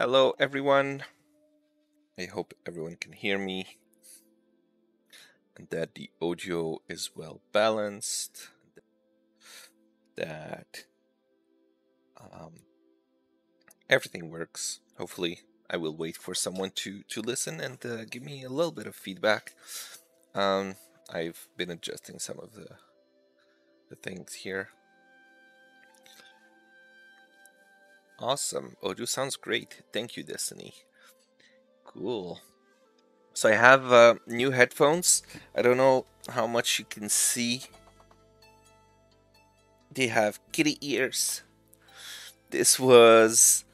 Hello, everyone. I hope everyone can hear me and that the audio is well balanced, that um, everything works. Hopefully, I will wait for someone to listen and give me a little bit of feedback. Um, I've been adjusting some of the things here. Awesome. Audio sounds great. Thank you, Destiny. Cool. So I have new headphones. I don't know how much you can see. They have kitty ears. This was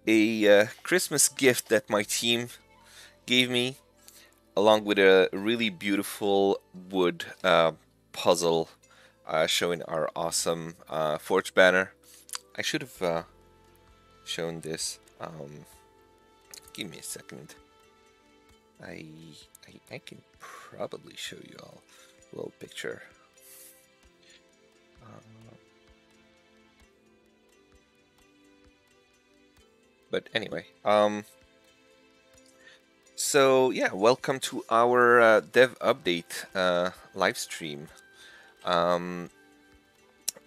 a Christmas gift that my team gave me, along with a really beautiful wood puzzle showing our awesome Forge banner. I should have shown this. Give me a second. I can probably show you all a little picture. But anyway, so yeah, welcome to our dev update live stream.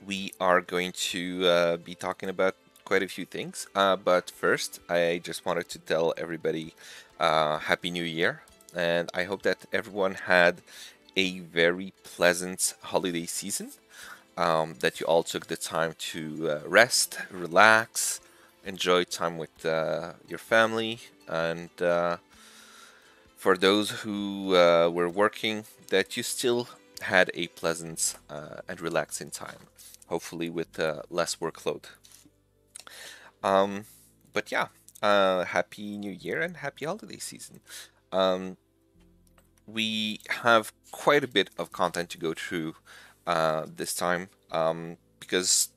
We are going to be talking about quite a few things, but first, I just wanted to tell everybody Happy New Year, and I hope that everyone had a very pleasant holiday season. That you all took the time to rest, relax, enjoy time with your family, and for those who were working, that you still had a pleasant and relaxing time, hopefully with less workload. Um, but yeah, happy New Year and happy holiday season. Um, we have quite a bit of content to go through this time because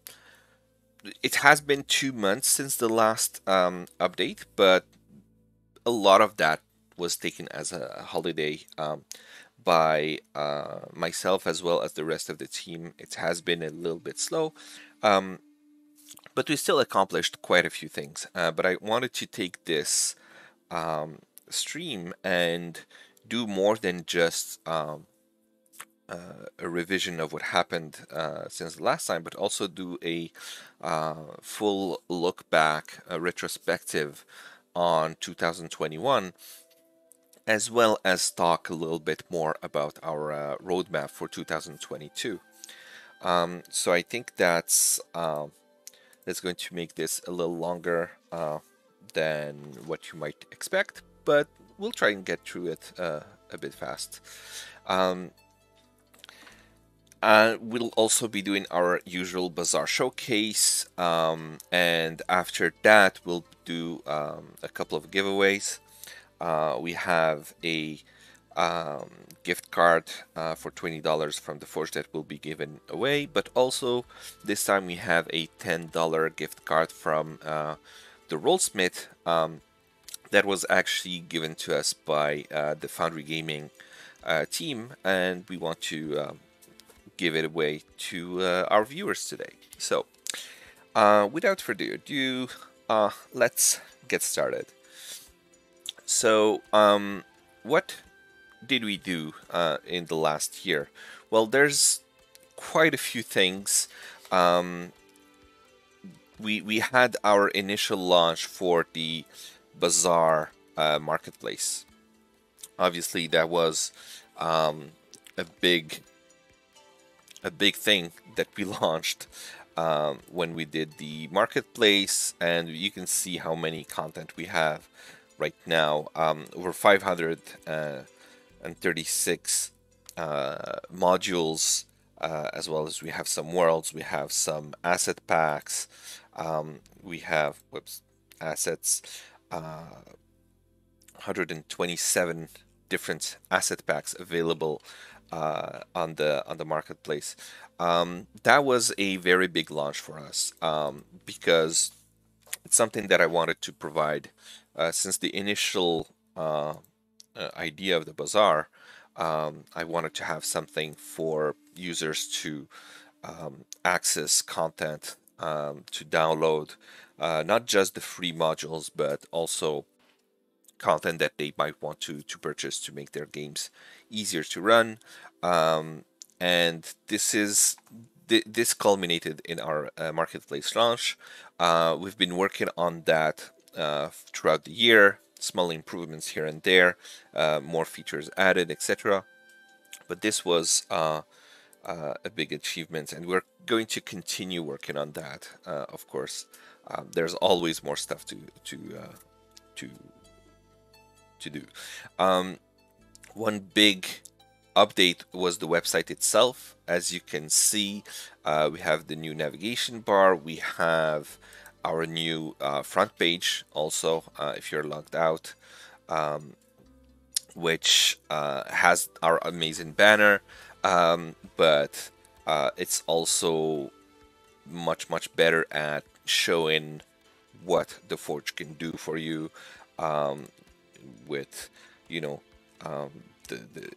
it has been 2 months since the last update, but a lot of that was taken as a holiday by myself as well as the rest of the team. It has been a little bit slow, um, but we still accomplished quite a few things. But I wanted to take this stream and do more than just a revision of what happened since the last time, but also do a full look back, a retrospective on 2021, as well as talk a little bit more about our roadmap for 2022. So I think that's going to make this a little longer than what you might expect, but we'll try and get through it a bit fast. Um, we'll also be doing our usual bazaar showcase, and after that, we'll do a couple of giveaways. We have a gift card for $20 from the Forge that will be given away, but also this time we have a $10 gift card from the Rollsmith that was actually given to us by the Foundry Gaming team, and we want to give it away to our viewers today. So, without further ado, let's get started. So, what did we do in the last year? Well, there's quite a few things. We had our initial launch for the Bazaar marketplace. Obviously, that was a big thing that we launched when we did the marketplace, and you can see how many content we have right now. Over 536 modules, as well as we have some worlds, we have some asset packs, we have assets, 127 different asset packs available on the marketplace. That was a very big launch for us because it's something that I wanted to provide since the initial idea of the bazaar. I wanted to have something for users to access content, to download, not just the free modules, but also content that they might want to purchase to make their games easier to run. Um, and this culminated in our marketplace launch. We've been working on that throughout the year, small improvements here and there, more features added, etc. But this was a big achievement, and we're going to continue working on that. Of course, there's always more stuff to to do. Um, One big update was the website itself. As you can see, we have the new navigation bar. We have our new front page also, if you're logged out, um, which has our amazing banner, but it's also much better at showing what the Forge can do for you, um, with, you know, um,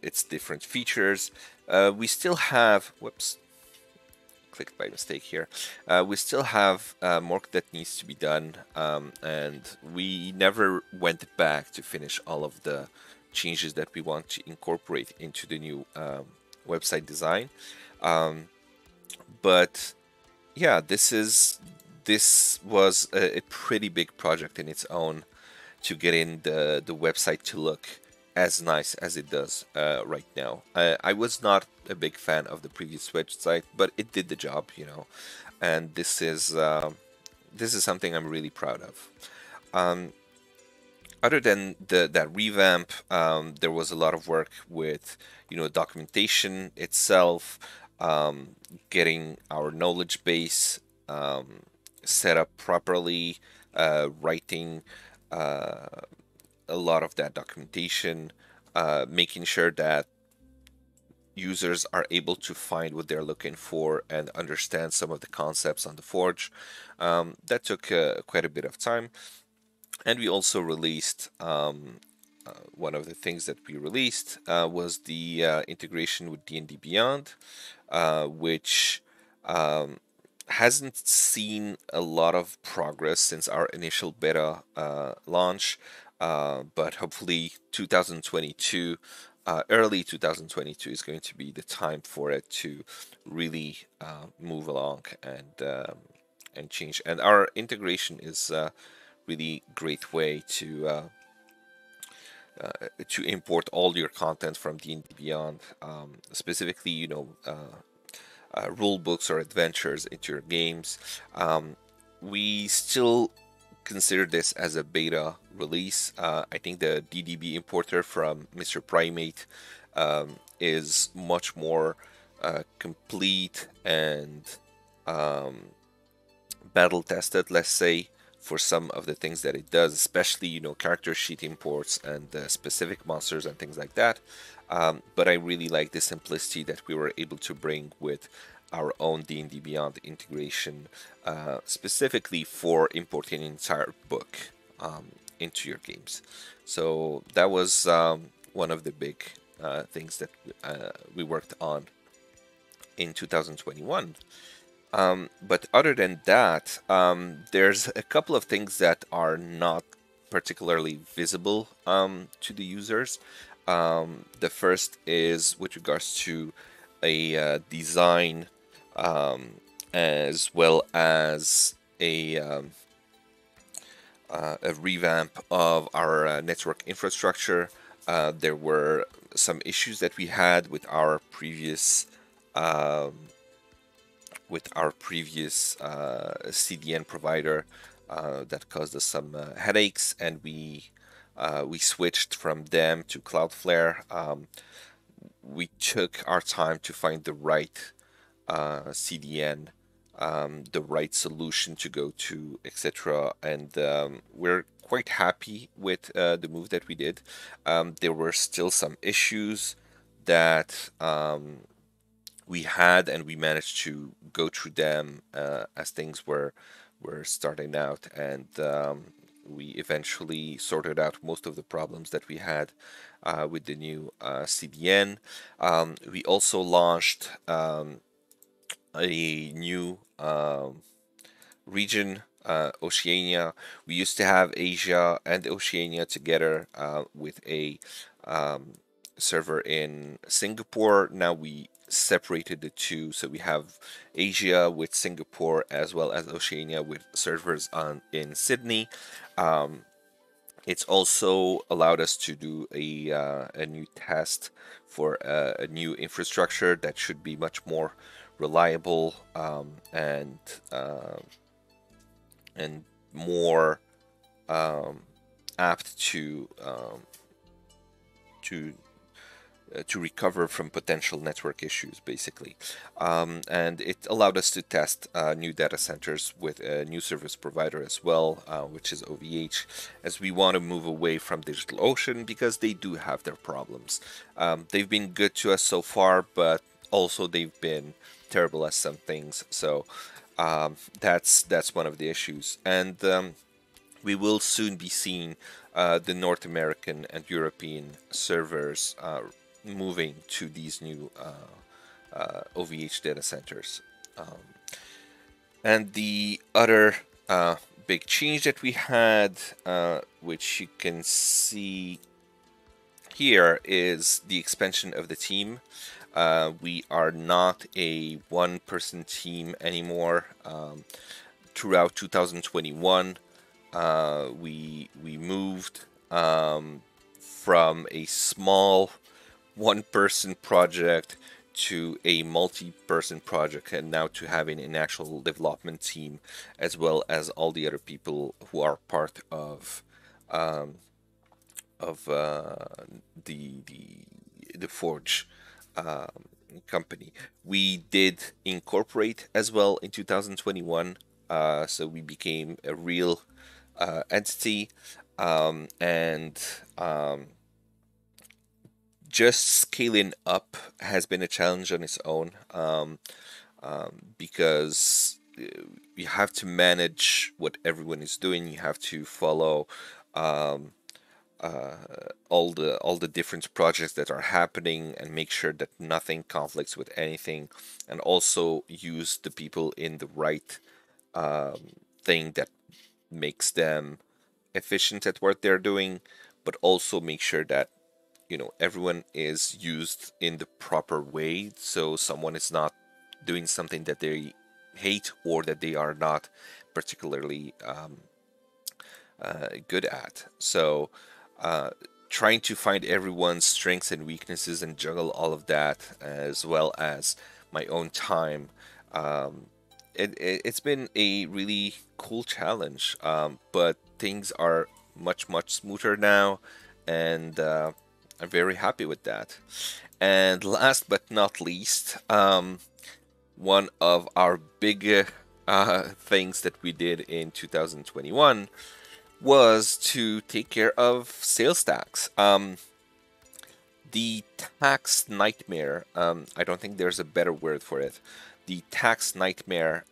its different features. We still have, whoops, clicked by mistake here. We still have more that needs to be done, and we never went back to finish all of the changes that we want to incorporate into the new website design. Um, but yeah, this was a pretty big project in its own to get in the website to look as nice as it does right now. I was not a big fan of the previous website, but it did the job, and this is something I'm really proud of. Um, Other than that revamp, there was a lot of work with, documentation itself, getting our knowledge base set up properly, writing uh, a lot of that documentation, making sure that users are able to find what they're looking for and understand some of the concepts on the Forge. That took quite a bit of time. And we also released one of the things that we released was the integration with D&D Beyond, which um, hasn't seen a lot of progress since our initial beta launch, but hopefully 2022, early 2022 is going to be the time for it to really move along and change. And our integration is really great way to import all your content from D&D Beyond, specifically, rule books or adventures into your games. We still consider this as a beta release. I think the DDB importer from Mr. Primate is much more complete and um, battle tested, let's say, for some of the things that it does, especially character sheet imports and specific monsters and things like that. But I really like the simplicity that we were able to bring with our own D&D Beyond integration, specifically for importing an entire book into your games. So that was one of the big things that we worked on in 2021. But other than that, there's a couple of things that are not particularly visible to the users. The first is with regards to a design, as well as a revamp of our network infrastructure. There were some issues that we had um, with our previous CDN provider that caused us some headaches, and we switched from them to Cloudflare. We took our time to find the right CDN, the right solution to go to, etc. And we're quite happy with the move that we did. There were still some issues that we had, and we managed to go through them as things were starting out, and we eventually sorted out most of the problems that we had with the new CDN. We also launched a new region Oceania. We used to have Asia and Oceania together with a um, server in Singapore. Now we separated the two, so we have Asia with Singapore as well as Oceania with servers on in Sydney. Um, it's also allowed us to do a new test for a new infrastructure that should be much more reliable uh, and more um, apt to to recover from potential network issues, basically. And it allowed us to test new data centers with a new service provider as well, which is OVH, as we want to move away from DigitalOcean because they do have their problems. They've been good to us so far, but also they've been terrible at some things. So that's one of the issues. And we will soon be seeing the North American and European servers moving to these new OVH data centers. Um, and the other big change that we had, which you can see here, is the expansion of the team. We are not a one-person team anymore. Throughout 2021, we moved from a small one-person project to a multi-person project, and now to having an actual development team, as well as all the other people who are part um, of the Forge um, company. We did incorporate as well in 2021, so we became a real entity, and just scaling up has been a challenge on its own, because you have to manage what everyone is doing. You have to follow um, all the different projects that are happening and make sure that nothing conflicts with anything, and also use the people in the right thing that makes them efficient at what they're doing, but also make sure that everyone is used in the proper way, so someone is not doing something that they hate or that they are not particularly good at. So uh, trying to find everyone's strengths and weaknesses and juggle all of that, as well as my own time. um, it's been a really cool challenge, but things are much smoother now, and I'm very happy with that. And last but not least, one of our big things that we did in 2021 was to take care of sales tax. The tax nightmare, I don't think there's a better word for it. The tax nightmare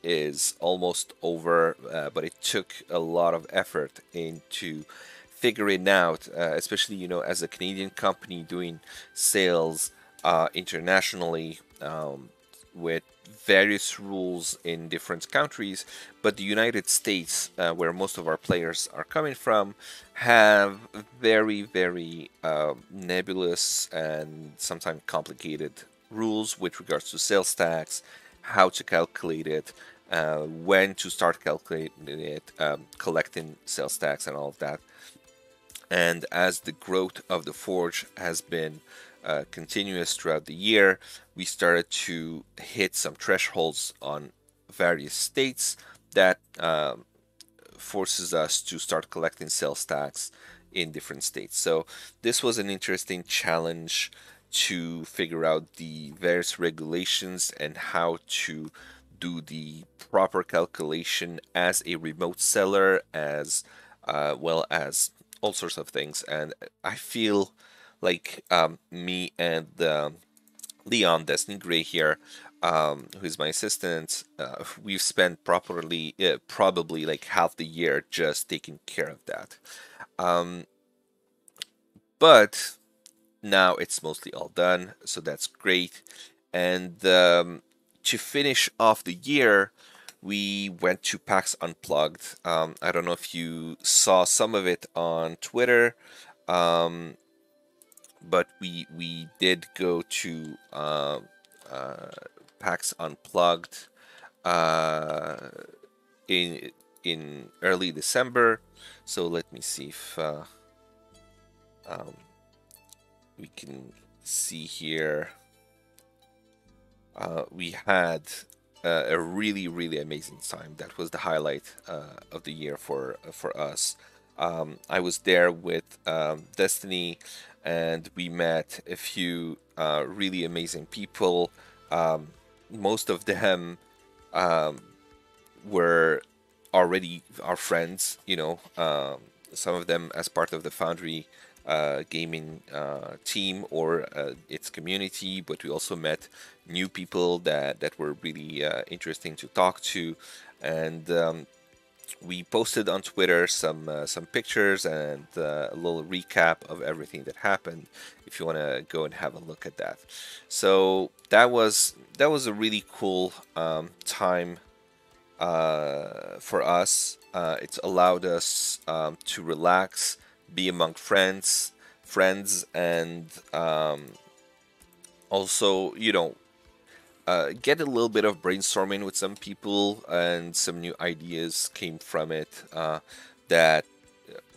is almost over, but it took a lot of effort into figuring out, especially as a Canadian company doing sales internationally, with various rules in different countries. But the United States, where most of our players are coming from, have very nebulous and sometimes complicated rules with regards to sales tax, how to calculate it, when to start calculating it, collecting sales tax, and all of that. And as the growth of the Forge has been continuous throughout the year, we started to hit some thresholds on various states that forces us to start collecting sales tax in different states. So this was an interesting challenge to figure out the various regulations and how to do the proper calculation as a remote seller, as well as all sorts of things. And I feel like me and Leon Destiny Gray here, who is my assistant, we've spent probably like half the year just taking care of that. Um, but now it's mostly all done, so that's great. And to finish off the year, we went to PAX Unplugged. I don't know if you saw some of it on Twitter, um, but we did go to uh, PAX Unplugged uh, in early December. So let me see if um, we can see here. We had a really amazing time. That was the highlight of the year for us. I was there with Destiny, and we met a few really amazing people. Um, Most of them um, were already our friends, some of them as part of the Foundry gaming team or its community, but we also met new people that were really interesting to talk to, and we posted on Twitter some pictures and a little recap of everything that happened. If you want to go and have a look at that, so that was a really cool time for us. It's allowed us to relax, be among friends, and also, get a little bit of brainstorming with some people, and some new ideas came from it that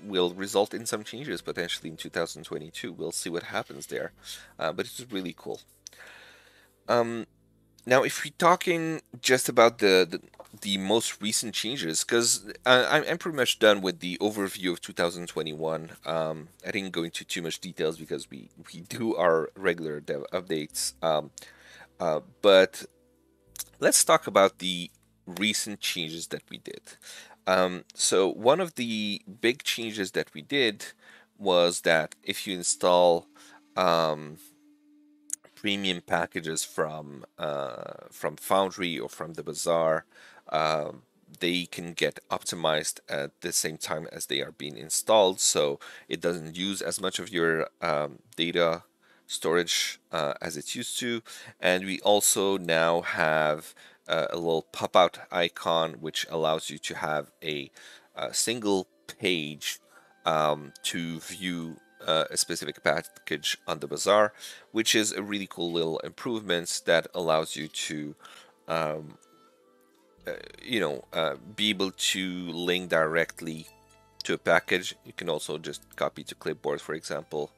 will result in some changes potentially in 2022. We'll see what happens there, but it was really cool. Um, Now, if we're talking just about the most recent changes, because I'm pretty much done with the overview of 2021. I didn't go into too much details because we do our regular dev updates. But let's talk about the recent changes that we did. So one of the big changes that we did was that if you install um, premium packages from Foundry or from the Bazaar, um, they can get optimized at the same time as they are being installed, so it doesn't use as much of your data storage as it used to. And we also now have a little pop-out icon which allows you to have a single page to view a specific package on the Bazaar, which is a really cool little improvements that allows you to, um, be able to link directly to a package. You can also just copy to clipboard, for example,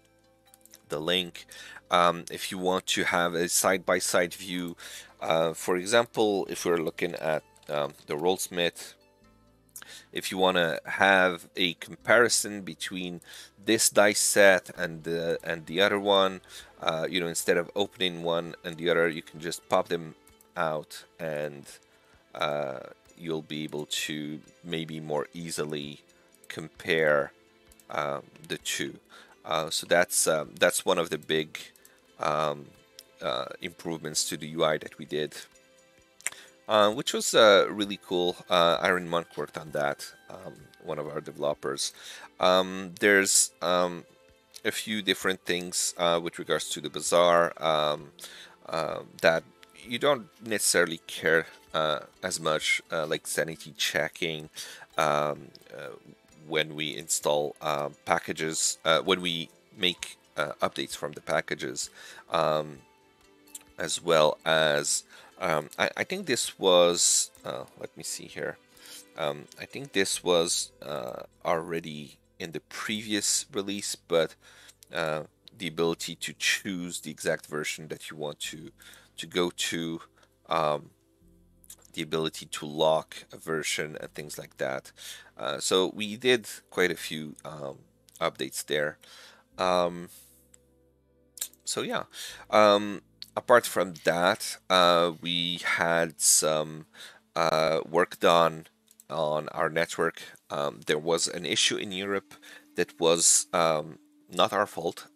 the link. If you want to have a side-by-side view, for example, if we're looking at the Rollsmith, if you want to have a comparison between this dice set and the other one, instead of opening one and the other, you can just pop them out, and uh, you'll be able to maybe more easily compare the two. So that's one of the big um, improvements to the UI that we did, which was really cool. Iron Monk worked on that, one of our developers. There's a few different things with regards to the Bazaar that you don't necessarily care as much, like sanity checking when we install packages, when we make updates from the packages, as well as I think this was, let me see here. I think this was already in the previous release, but the ability to choose the exact version that you want to go to, um, the ability to lock a version and things like that. So we did quite a few updates there. Um, so yeah, apart from that, we had some work done on our network. There was an issue in Europe that was not our fault,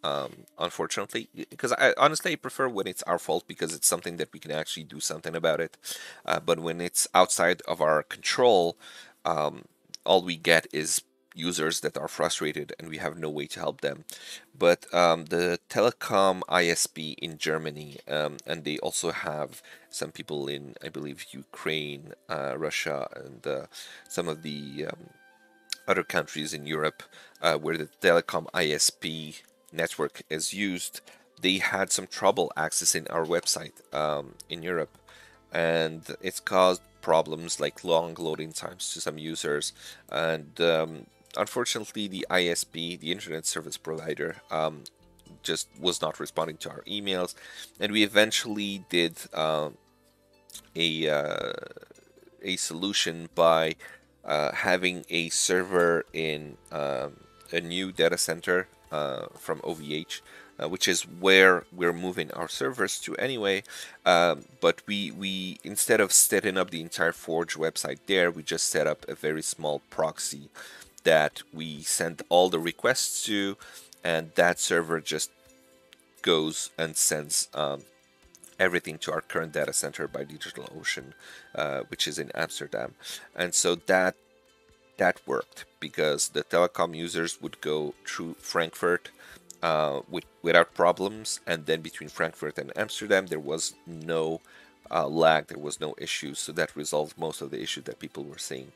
unfortunately, because I honestly prefer when it's our fault because it's something that we can actually do something about it. But when it's outside of our control, um, all we get is users that are frustrated and we have no way to help them. But the telecom ISP in Germany, and they also have some people in, I believe, Ukraine, Russia, and some of the other countries in Europe where the telecom ISP network is used, they had some trouble accessing our website in Europe, and it's caused problems like long loading times to some users. And unfortunately, the ISP, the internet service provider, just was not responding to our emails, and we eventually did a a solution by having a server in a new data center from OVH, which is where we're moving our servers to anyway. But we instead of setting up the entire Forge website there, we just set up a very small proxy that we send all the requests to, and that server just goes and sends everything to our current data center by DigitalOcean, which is in Amsterdam. And so that worked because the telecom users would go through Frankfurt without problems, and then between Frankfurt and Amsterdam there was no lag, there was no issues, so that resolved most of the issues that people were seeing.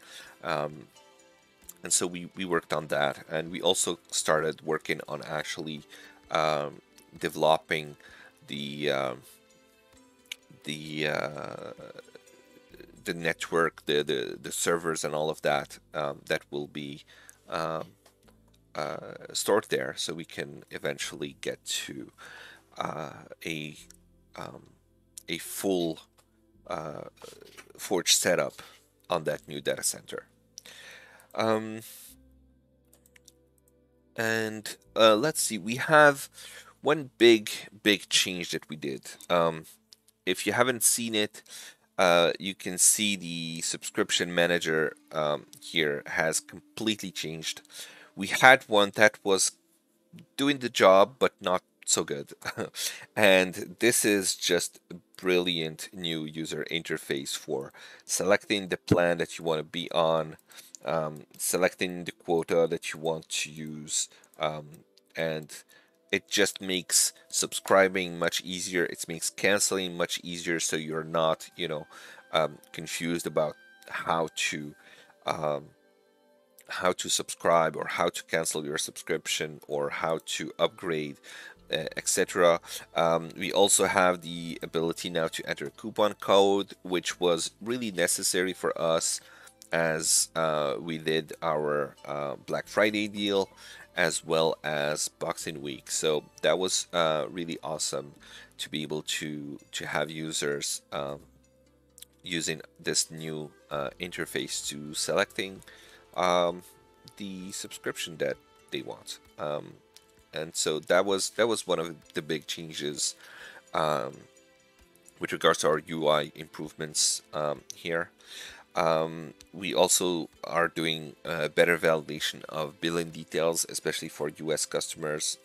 And so we worked on that, and we also started working on actually developing the the uh, the network, the servers, and all of that that will be um, stored there, so we can eventually get to a a full Forge setup on that new data center. Um, and let's see, we have one big change that we did. If you haven't seen it, you can see the subscription manager here has completely changed. We had one that was doing the job, but not so good. And this is just a brilliant new user interface for selecting the plan that you want to be on, selecting the quota that you want to use, and it just makes subscribing much easier. It makes canceling much easier, so you're not, confused about how to um, how to subscribe or how to cancel your subscription or how to upgrade, etc. We also have the ability now to enter a coupon code, which was really necessary for us as we did our Black Friday deal as well as Boxing Week. So that was really awesome to be able to have users using this new interface to selecting um, the subscription that they want. And so that was one of the big changes um, with regards to our UI improvements here. We also are doing better validation of billing details, especially for US customers.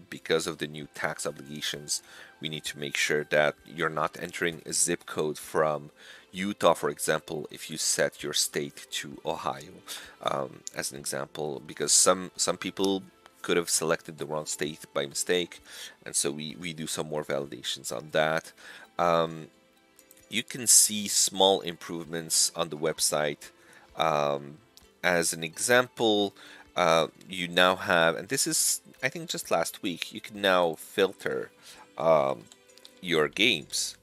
Because of the new tax obligations, we need to make sure that you're not entering a zip code from Utah, for example, if you set your state to Ohio, as an example, because some people could have selected the wrong state by mistake, and so we do some more validations on that. Um, you can see small improvements on the website. Um, as an example, you now have, and this is, I think, just last week, you can now filter um, your games.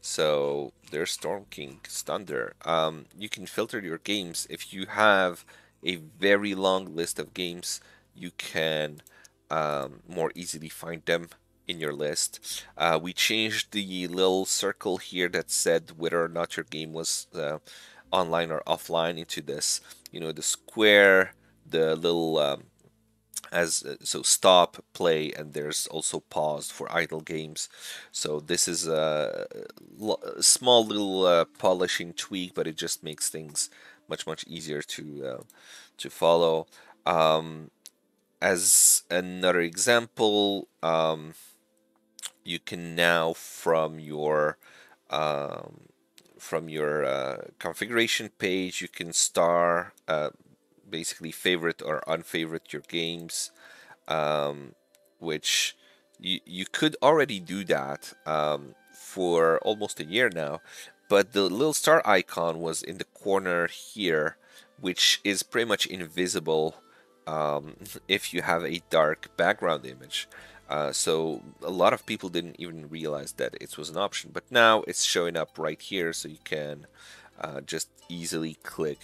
So there's Storm King, Thunder. You can filter your games. If you have a very long list of games, you can more easily find them in your list. We changed the little circle here that said whether or not your game was online or offline into this, the square, the little as so stop, play, and there's also pause for idle games. So this is a small little polishing tweak, but it just makes things much easier to follow. Um, as another example, you can now from your configuration page, you can basically favorite or unfavorite your games, which you could already do that for almost a year now. But the little star icon was in the corner here, which is pretty much invisible if you have a dark background image. So a lot of people didn't even realize that it was an option, but now it's showing up right here, so you can just easily click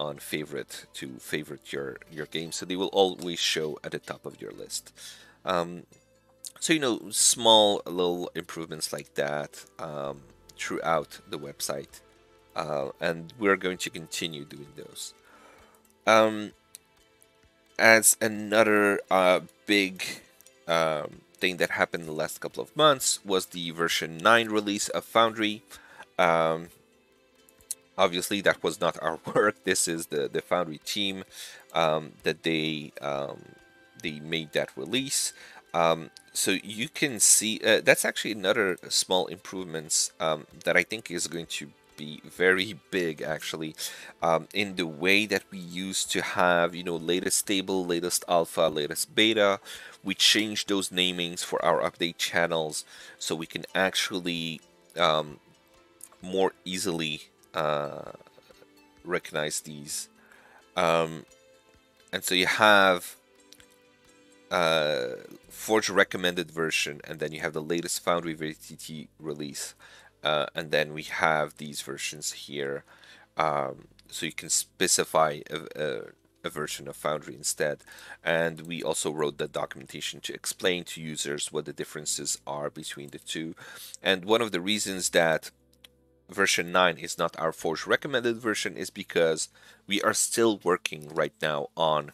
on favorite to favorite your game, so they will always show at the top of your list. Um, so small little improvements like that throughout the website, and we're going to continue doing those. Um, as another big thing that happened in the last couple of months was the version 9 release of Foundry. Um, Obviously, that was not our work. This is the Foundry team that they made that release. So you can see that's actually another small improvements that I think is going to be very big actually, in the way that we used to have latest stable, latest alpha, latest beta. We changed those namings for our update channels so we can actually more easily uh, recognize these. Um, and so you have Forge recommended version, and then you have the latest Foundry VTT release, and then we have these versions here. So you can specify a version of Foundry instead. And we also wrote the documentation to explain to users what the differences are between the two. And one of the reasons that version 9 is not our Forge recommended version is because we are still working right now on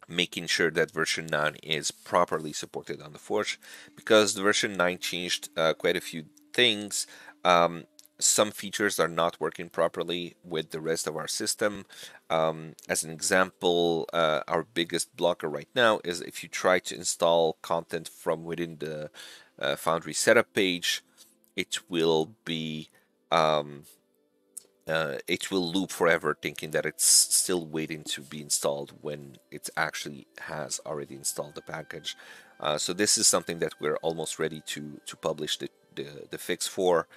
making sure that version 9 is properly supported on the Forge, because the version 9 changed quite a few things. Some features are not working properly with the rest of our system. As an example, our biggest blocker right now is if you try to install content from within the Foundry setup page, it will be it will loop forever thinking that it's still waiting to be installed when it actually has already installed the package. So this is something that we're almost ready to publish the fix for.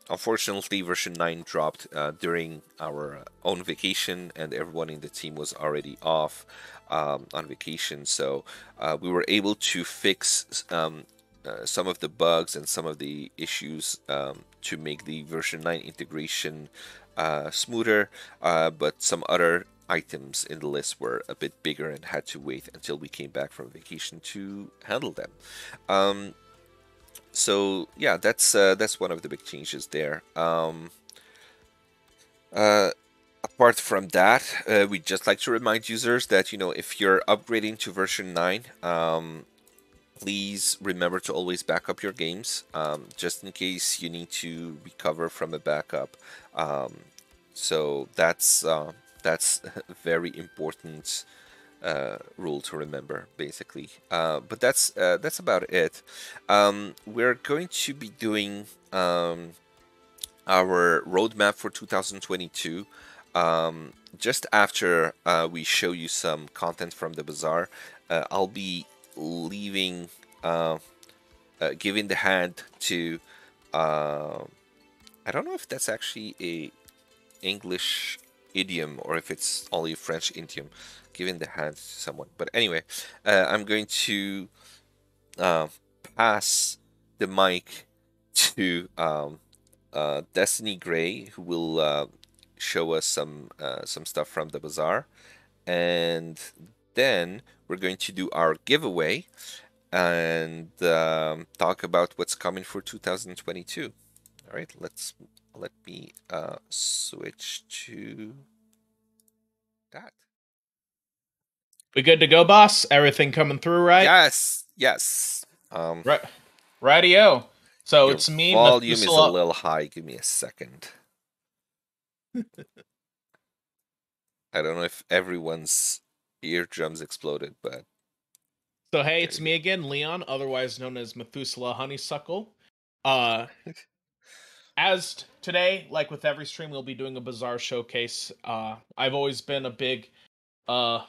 Unfortunately, version 9 dropped during our own vacation, and everyone in the team was already off on vacation. So we were able to fix some of the bugs and some of the issues to make the version 9 integration smoother, but some other items in the list were a bit bigger and had to wait until we came back from vacation to handle them. So yeah, that's one of the big changes there. Apart from that, we'd just like to remind users that if you're upgrading to version 9, please remember to always back up your games, just in case you need to recover from a backup. So that's a very important rule to remember, basically. But that's about it. We're going to be doing our roadmap for 2022 just after we show you some content from the bazaar. I'll be leaving, giving the hand to. I don't know if that's actually a English idiom or if it's only a French idiom. Giving the hand to someone, but anyway, I'm going to pass the mic to Destiny Gray, who will show us some stuff from the bazaar, and then we're going to do our giveaway and talk about what's coming for 2022. All right, let me switch to that. We good to go, boss? Everything coming through, right? Yes. Right. Radio. So Your it's me, volume is a Methuselah. little high. Give me a second. I don't know if everyone's eardrums exploded, but So hey, there it's you me go. again, Leon, otherwise known as Methuselah Honeysuckle. Uh Today, like with every stream, we'll be doing a Bazaar showcase. I've always been a big uh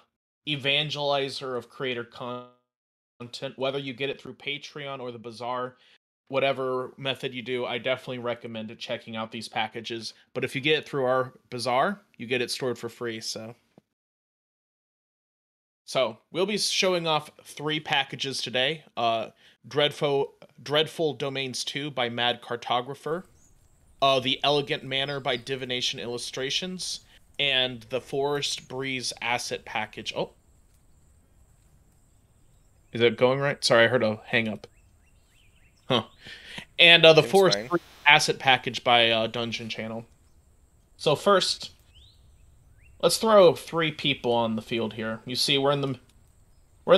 evangelizer of creator content, whether you get it through Patreon or the Bazaar. Whatever method you do, I definitely recommend checking out these packages. But if you get it through our Bazaar, you get it stored for free. So we'll be showing off 3 packages today. Dreadful Domains 2 by Mad Cartographer, The Elegant Manor by Divination Illustrations, and the Forest Breeze Asset Package. Oh, is it going right? Sorry, I heard a hang up. Huh. And the Seems Forest fine. Breeze Asset Package by Dungeon Channel. So first, let's throw 3 people on the field here. You see, we're in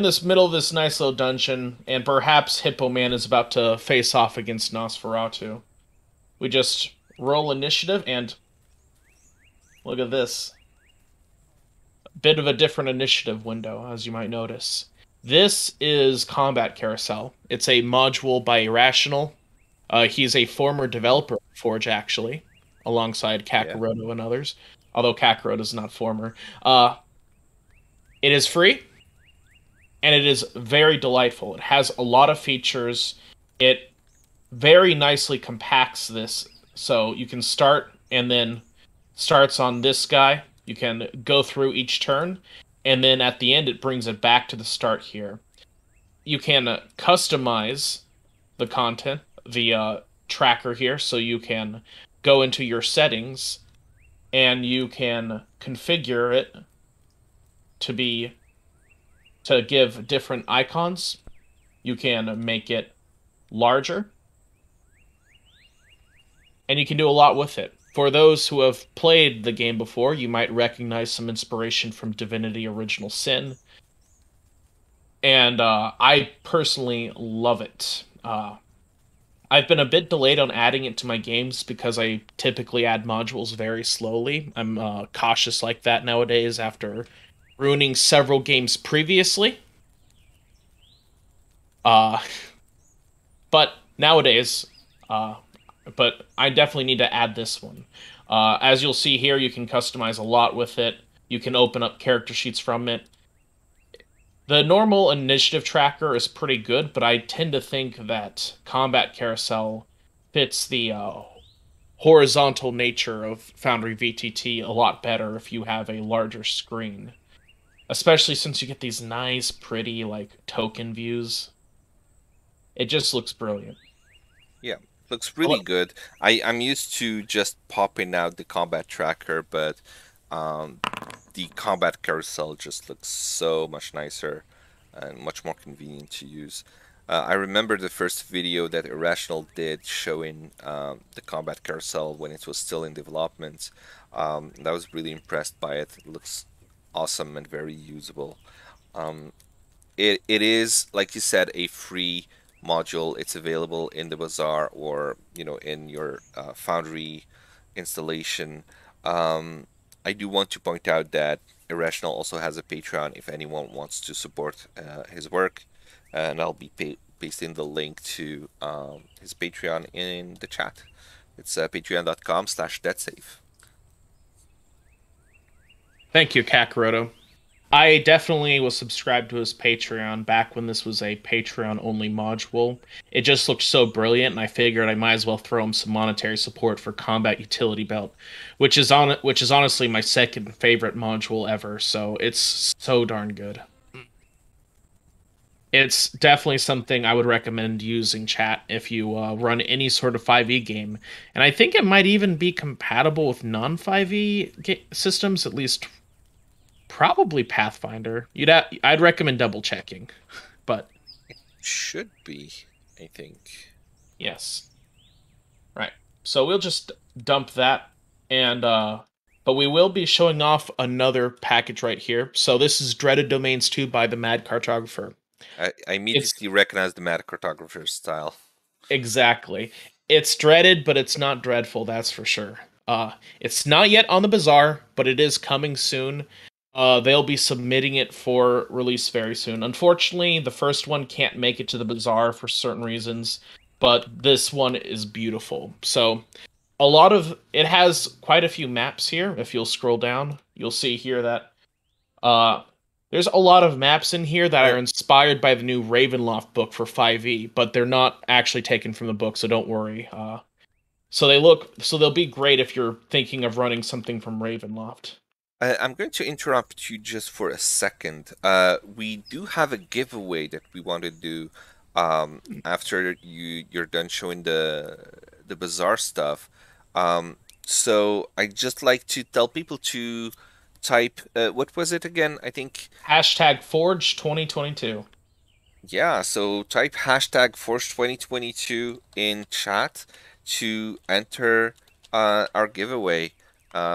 this middle of this nice little dungeon, and perhaps Hippo Man is about to face off against Nosferatu. We just roll initiative, and look at this. Bit of a different initiative window, as you might notice. This is Combat Carousel. It's a module by Irrational. He's a former developer of Forge, actually, alongside Yeah. Kakaroto and others. Although Kakaroto is not former. It is free, and it is very delightful. It has a lot of features. It very nicely compacts this, so you can start and then starts on this guy. You can go through each turn, and then at the end it brings it back to the start here. You can customize the content, the tracker here, so you can go into your settings and you can configure it to be to give different icons. You can make it larger, and you can do a lot with it. For those who have played the game before, you might recognize some inspiration from Divinity Original Sin, and I personally love it. I've been a bit delayed on adding it to my games because I typically add modules very slowly. I'm cautious like that nowadays after ruining several games previously. Uh, but nowadays, uh, but I definitely need to add this one. As you'll see here, you can customize a lot with it. You can open up character sheets from it. The normal initiative tracker is pretty good, but I tend to think that Combat Carousel fits the horizontal nature of Foundry VTT a lot better if you have a larger screen. Especially since you get these nice, pretty, like, token views. It just looks brilliant. Yeah, looks really good. I'm used to just popping out the combat tracker, but um, the combat carousel just looks so much nicer and much more convenient to use. I remember the first video that Irrational did showing the combat carousel when it was still in development. I was really impressed by it. It looks awesome and very usable. Um, it is, like you said, a free module. It's available in the bazaar or in your Foundry installation. I do want to point out that Irrational also has a Patreon if anyone wants to support his work, and I'll be pasting the link to his Patreon in the chat. It's patreon.com/deadsafe. Thank you, Kakaroto. I definitely was subscribed to his Patreon back when this was a Patreon only module. It just looked so brilliant, and I figured I might as well throw him some monetary support for Combat Utility Belt, which is honestly my second favorite module ever. So it's so darn good. It's definitely something I would recommend using, chat, if you run any sort of 5e game, and I think it might even be compatible with non 5e systems, at least probably Pathfinder. I'd recommend double checking, but Should be, I think. yes, right. So we'll just dump that, and but we will be showing off another package right here. So this is Dreaded Domains 2 by the Mad Cartographer. I It's immediately recognize the meta cartographer's style. exactly. It's dreaded, but it's not dreadful, that's for sure. It's not yet on the bazaar, but it is coming soon. They'll be submitting it for release very soon. Unfortunately, the first one can't make it to the bazaar for certain reasons, but this one is beautiful. So, a lot of it has quite a few maps here. If you'll scroll down, you'll see here that uh there's a lot of maps in here that Uh, are inspired by the new Ravenloft book for 5e, but they're not actually taken from the book, so don't worry. So they'll be great if you're thinking of running something from Ravenloft. I'm going to interrupt you just for a second. We do have a giveaway that we want to do after you're done showing the bizarre stuff. So I just like to tell people to type what was it again? I think Hashtag Forge 2022. yeah. So type hashtag Force 2022 in chat to enter our giveaway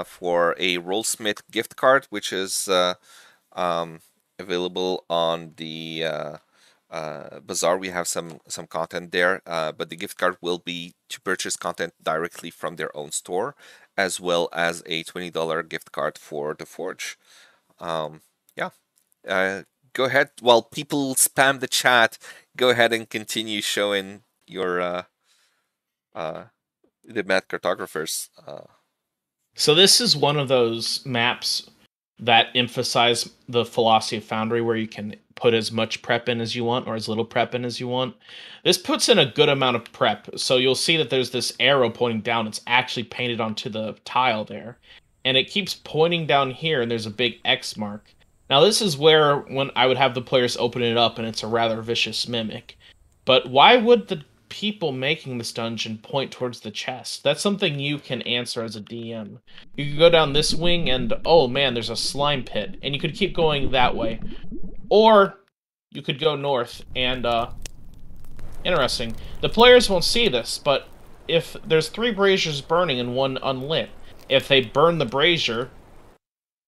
for a Rollsmith gift card, which is um, available on the bazaar. We have some content there, but the gift card will be to purchase content directly from their own store, as well as a $20 gift card for the Forge. Yeah, uh, go ahead while people spam the chat. Go ahead and continue showing your uh, the mad cartographers. So this is one of those maps that emphasize the philosophy of Foundry where you can put as much prep in as you want or as little prep in as you want. This puts in a good amount of prep. So you'll see that there's this arrow pointing down. It's actually painted onto the tile there. And it keeps pointing down here and there's a big X mark. Now this is where when I would have the players open it up and it's a rather vicious mimic. But why would the people making this dungeon point towards the chest? That's something you can answer as a DM. You could go down this wing and, oh man, there's a slime pit. And you could keep going that way. Or you could go north and, interesting. The players won't see this, but if there's 3 braziers burning and 1 unlit, if they burn the brazier,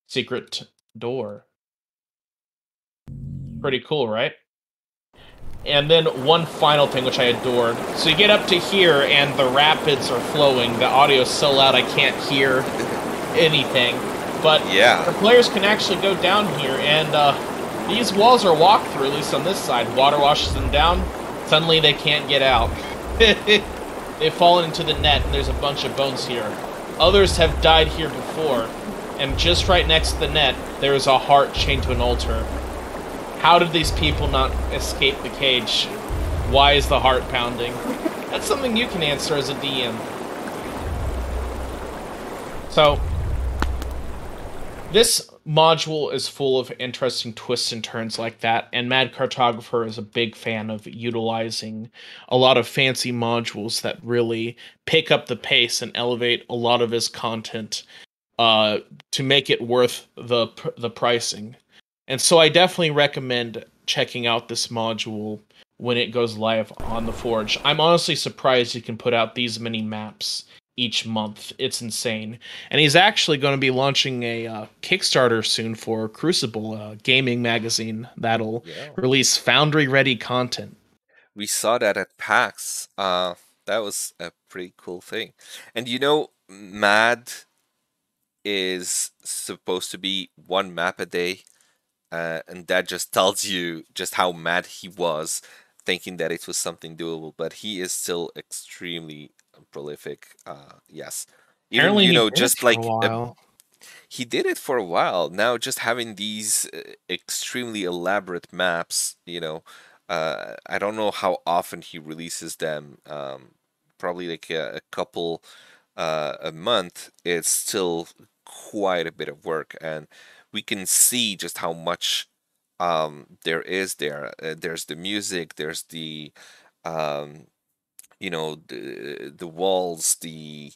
secret door. Pretty cool, right? And then one final thing which I adored. So you get up to here and the rapids are flowing. The audio is so loud I can't hear anything. But Yeah. the players can actually go down here and these walls are walked through, at least on this side. Water washes them down. Suddenly they can't get out. They've fallen into the net and there's a bunch of bones here. Others have died here before. And just right next to the net, there is a heart chained to an altar. How did these people not escape the cage? Why is the heart pounding? That's something you can answer as a DM. So, this module is full of interesting twists and turns like that, and Mad Cartographer is a big fan of utilizing a lot of fancy modules that really pick up the pace and elevate a lot of his content to make it worth the pricing. And so I definitely recommend checking out this module when it goes live on the Forge. I'm honestly surprised you can put out these many maps each month. It's insane. And he's actually going to be launching a Kickstarter soon for Crucible, a gaming magazine that'll Yeah. release Foundry ready content. We saw that at PAX. That was a pretty cool thing. And you know, Mad is supposed to be 1 map a day, and that just tells you just how mad he was, thinking that it was something doable. But he is still extremely prolific. Yes, even Apparently you he know, did it just for a like while. he did it for a while. Now, just having these extremely elaborate maps, I don't know how often he releases them. Probably like a couple a month. It's still quite a bit of work, and we can see just how much there is there. There's the music. There's the um, the walls, the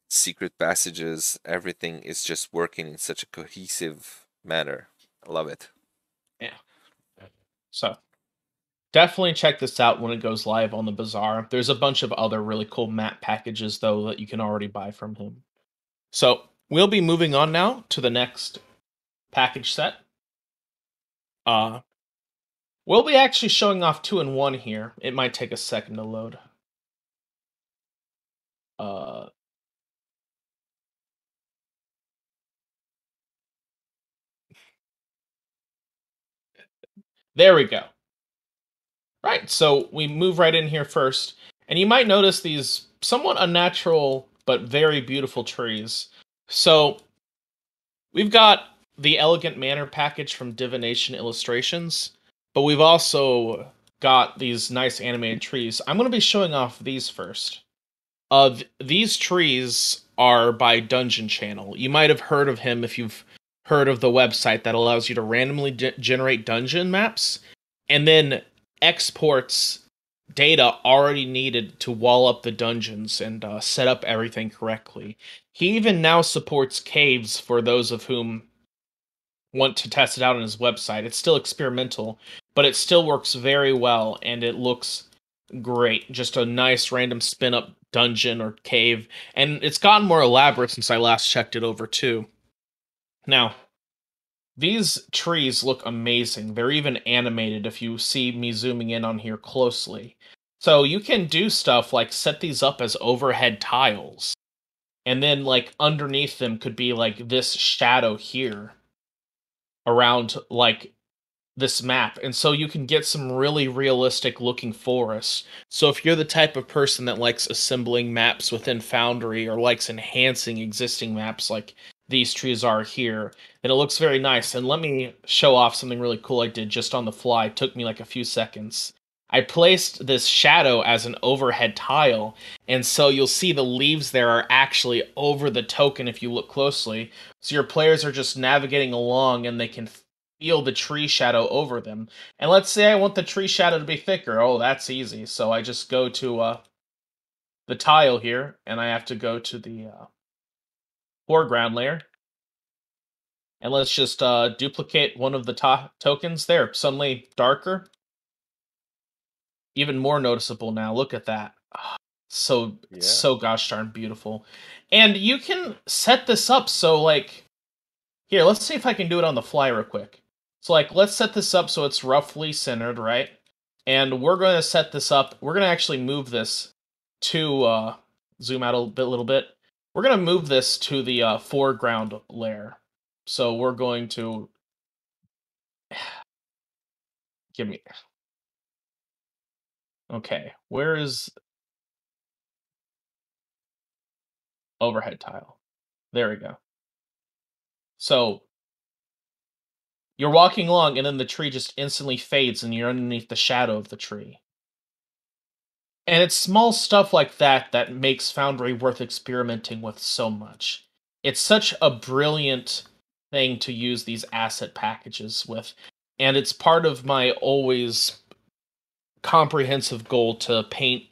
secret passages, everything is just working in such a cohesive manner. I love it. Yeah. So definitely check this out when it goes live on the Bazaar. There's a bunch of other really cool map packages, though, that you can already buy from him. So we'll be moving on now to the next package set. Uh, we'll be actually showing off 2-in-1 here. It might take a second to load. Uh, there we go. Right, so we move right in here first, and you might notice these somewhat unnatural but very beautiful trees. So we've got the Elegant Manor package from Divination Illustrations, but we've also got these nice animated trees. I'm going to be showing off these first. These trees are by Dungeon Channel. You might have heard of him if you've heard of the website that allows you to randomly generate dungeon maps and then exports data already needed to wall up the dungeons and set up everything correctly. He even now supports caves for those of whom want to test it out on his website. It's still experimental, but it still works very well and it looks great. Just a nice random spin up dungeon or cave. And it's gotten more elaborate since I last checked it over too. Now, these trees look amazing. They're even animated if you see me zooming in on here closely. So you can do stuff like set these up as overhead tiles. And then like underneath them could be like this shadow here around like this map, and so you can get some really realistic looking forests. So if you're the type of person that likes assembling maps within Foundry or likes enhancing existing maps like these trees are here, then it looks very nice. And let me show off something really cool I did just on the fly. It took me like a few seconds. I placed this shadow as an overhead tile, and so you'll see the leaves there are actually over the token if you look closely. So your players are just navigating along and they can feel the tree shadow over them. And let's say I want the tree shadow to be thicker. Oh, that's easy. So I just go to the tile here, and I have to go to the foreground layer. And let's just duplicate one of the tokens there. Suddenly darker. Even more noticeable now. Look at that. So, Yeah. so gosh darn beautiful. And you can set this up so like, here, let's see if I can do it on the fly real quick. So like, let's set this up so it's roughly centered, right? And we're going to set this up. We're going to actually move this to, zoom out a little bit. We're going to move this to the foreground layer. So we're going to, give me, okay, where is overhead tile? There we go. So you're walking along and then the tree just instantly fades and you're underneath the shadow of the tree. And it's small stuff like that that makes Foundry worth experimenting with so much. It's such a brilliant thing to use these asset packages with. And it's part of my always comprehensive goal to paint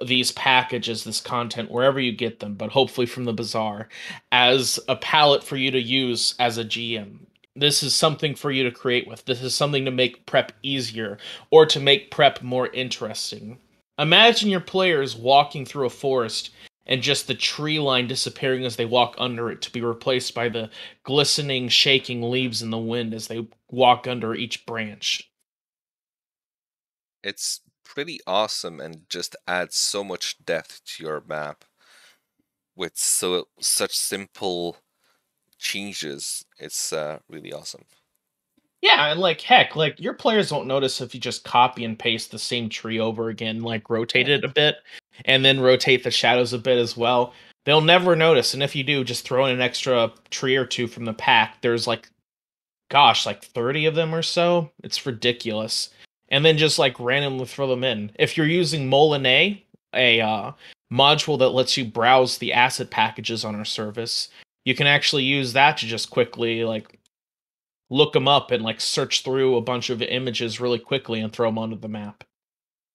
these packages, this content, wherever you get them, but hopefully from the bazaar, as a palette for you to use as a GM. This is something for you to create with. This is something to make prep easier or to make prep more interesting. Imagine your players walking through a forest and just the tree line disappearing as they walk under it to be replaced by the glistening, shaking leaves in the wind as they walk under each branch. It's pretty awesome and just adds so much depth to your map with such simple changes. It's really awesome. Yeah, and like heck, like your players won't notice if you just copy and paste the same tree over again, like rotate it a bit, and then rotate the shadows a bit as well. They'll never notice, and if you do, just throw in an extra tree or two from the pack. There's like, gosh, like 30 of them or so. It's ridiculous. And then just like randomly throw them in. If you're using Molinet, a module that lets you browse the asset packages on our service, you can actually use that to just quickly like look them up and like search through a bunch of images really quickly and throw them onto the map.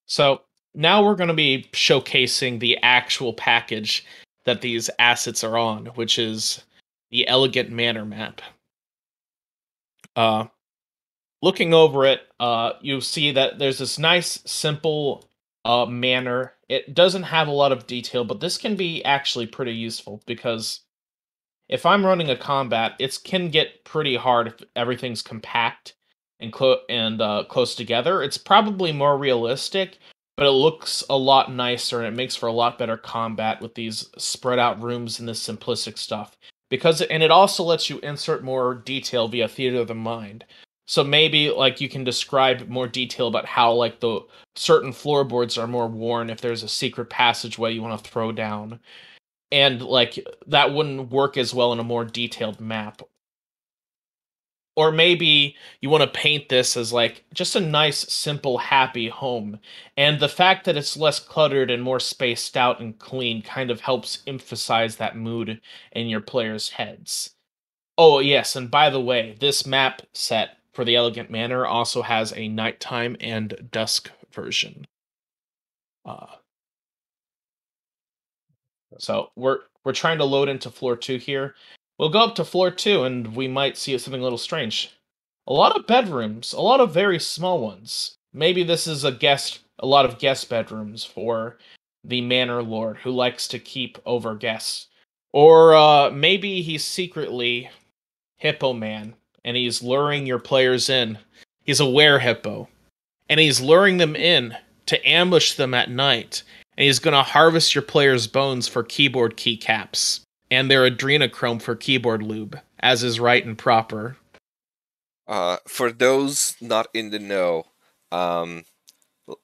So now we're going to be showcasing the actual package that these assets are on, which is the Elegant Manor map. Uh, Looking over it, you see that there's this nice, simple manor. It doesn't have a lot of detail, but this can be actually pretty useful because if I'm running a combat, it can get pretty hard if everything's compact and close together. It's probably more realistic, but it looks a lot nicer and it makes for a lot better combat with these spread out rooms and this simplistic stuff. And it also lets you insert more detail via theater of the mind. So maybe like you can describe more detail about how like the certain floorboards are more worn if there's a secret passageway you want to throw down, and like that wouldn't work as well in a more detailed map. Or maybe you want to paint this as like just a nice, simple, happy home. And the fact that it's less cluttered and more spaced out and clean kind of helps emphasize that mood in your players' heads. Oh, yes, and by the way, this map set for the Elegant Manor also has a nighttime and dusk version. Uh, so we're trying to load into floor 2 here. We'll go up to floor 2 and we might see something a little strange. A lot of bedrooms, a lot of very small ones. Maybe this is a lot of guest bedrooms for the manor lord who likes to keep over guests. Or maybe he's secretly Hippo Man and he's luring your players in. He's a were hippo and he's luring them in to ambush them at night. And he's going to harvest your players' bones for keyboard keycaps and their adrenochrome for keyboard lube, as is right and proper. For those not in the know, um,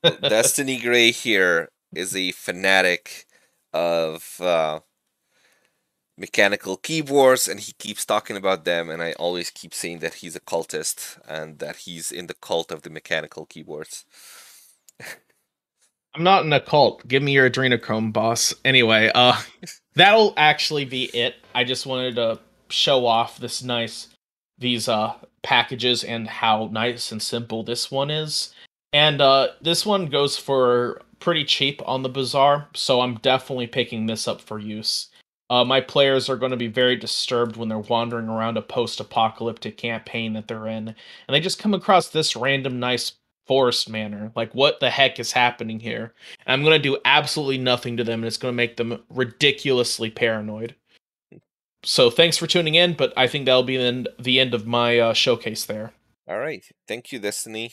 Destiny Gray here is a fanatic of mechanical keyboards, and he keeps talking about them, and I always keep saying that he's a cultist and that he's in the cult of the mechanical keyboards. I'm not in a cult. Give me your adrenochrome, boss. Anyway, that'll actually be it. I just wanted to show off these packages and how nice and simple this one is. And this one goes for pretty cheap on the bazaar, so I'm definitely picking this up for use. My players are going to be very disturbed when they're wandering around a post-apocalyptic campaign that they're in, and they just come across this random nice forest manor. Like, what the heck is happening here? And I'm going to do absolutely nothing to them, and it's going to make them ridiculously paranoid. So thanks for tuning in, but I think that'll be the end of my showcase there. All right, thank you, Destiny.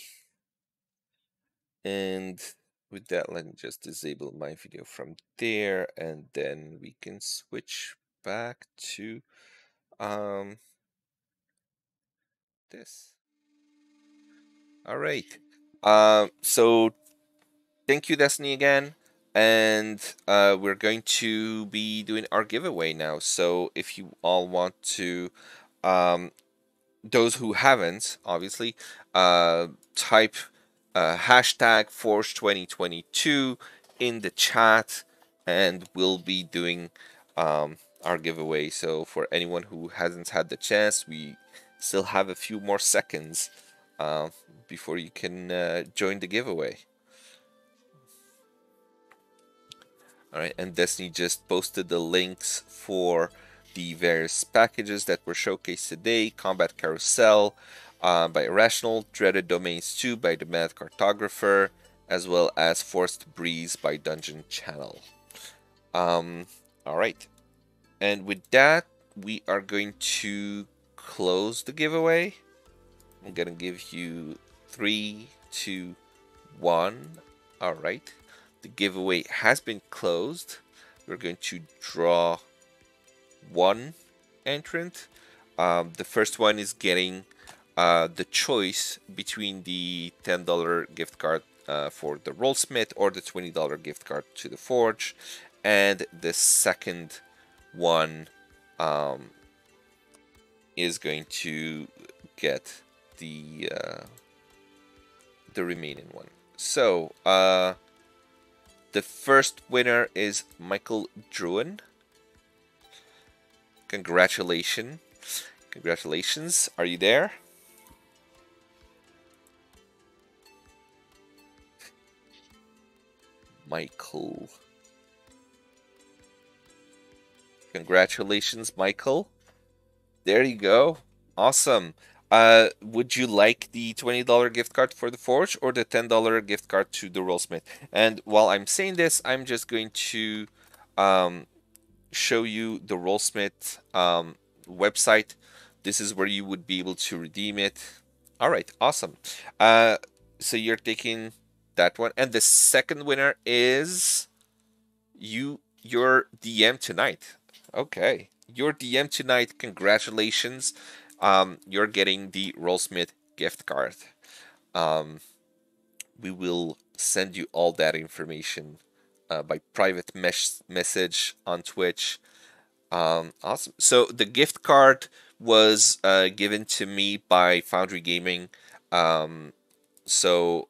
And with that, let me just disable my video from there, and then we can switch back to um this. All right. So thank you, Destiny, again. And we're going to be doing our giveaway now. So if you all want to, um, those who haven't, obviously, type hashtag Forge 2022 in the chat, and we'll be doing our giveaway. So for anyone who hasn't had the chance, we still have a few more seconds uh, before you can join the giveaway. All right, and Destiny just posted the links for the various packages that were showcased today: Combat Carousel by Irrational, Dreaded Domains 2 by the Mad Cartographer, as well as Forced Breeze by Dungeon Channel. All right, and with that, we are going to close the giveaway. I'm gonna give you 3, 2, 1. All right. The giveaway has been closed. We're going to draw one entrant. The first one is getting the choice between the $10 gift card for the Rollsmith or the $20 gift card to the Forge. And the second one is going to get the remaining one. So, the first winner is Michael Druin. Congratulations. Congratulations. Are you there? Michael. Congratulations, Michael. There you go. Awesome. Would you like the $20 gift card for the Forge or the $10 gift card to the Rollsmith? And while I'm saying this, I'm just going to show you the Rollsmith website. This is where you would be able to redeem it. All right, awesome. So you're taking that one, and the second winner is your DM tonight. Okay, your DM tonight. Congratulations. You're getting the Rollsmith gift card. We will send you all that information by private message on Twitch. Awesome. So the gift card was given to me by Foundry Gaming. Um, so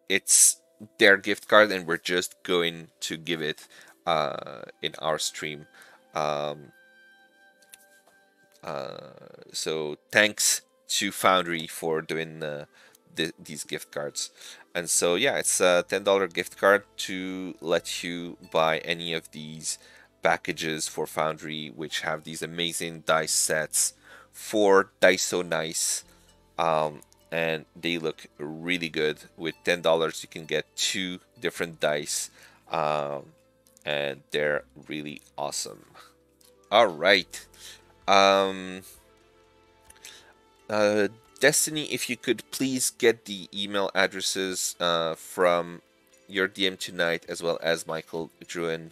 it's their gift card, and we're just going to give it in our stream. Um, so thanks to Foundry for doing these gift cards. And so yeah, it's a $10 gift card to let you buy any of these packages for Foundry, which have these amazing dice sets for Dice So Nice. Um, and they look really good. With $10, you can get two different dice, um, and they're really awesome. All right. Um, Uh, Destiny, if you could please get the email addresses from your DM tonight, as well as Michael Druin,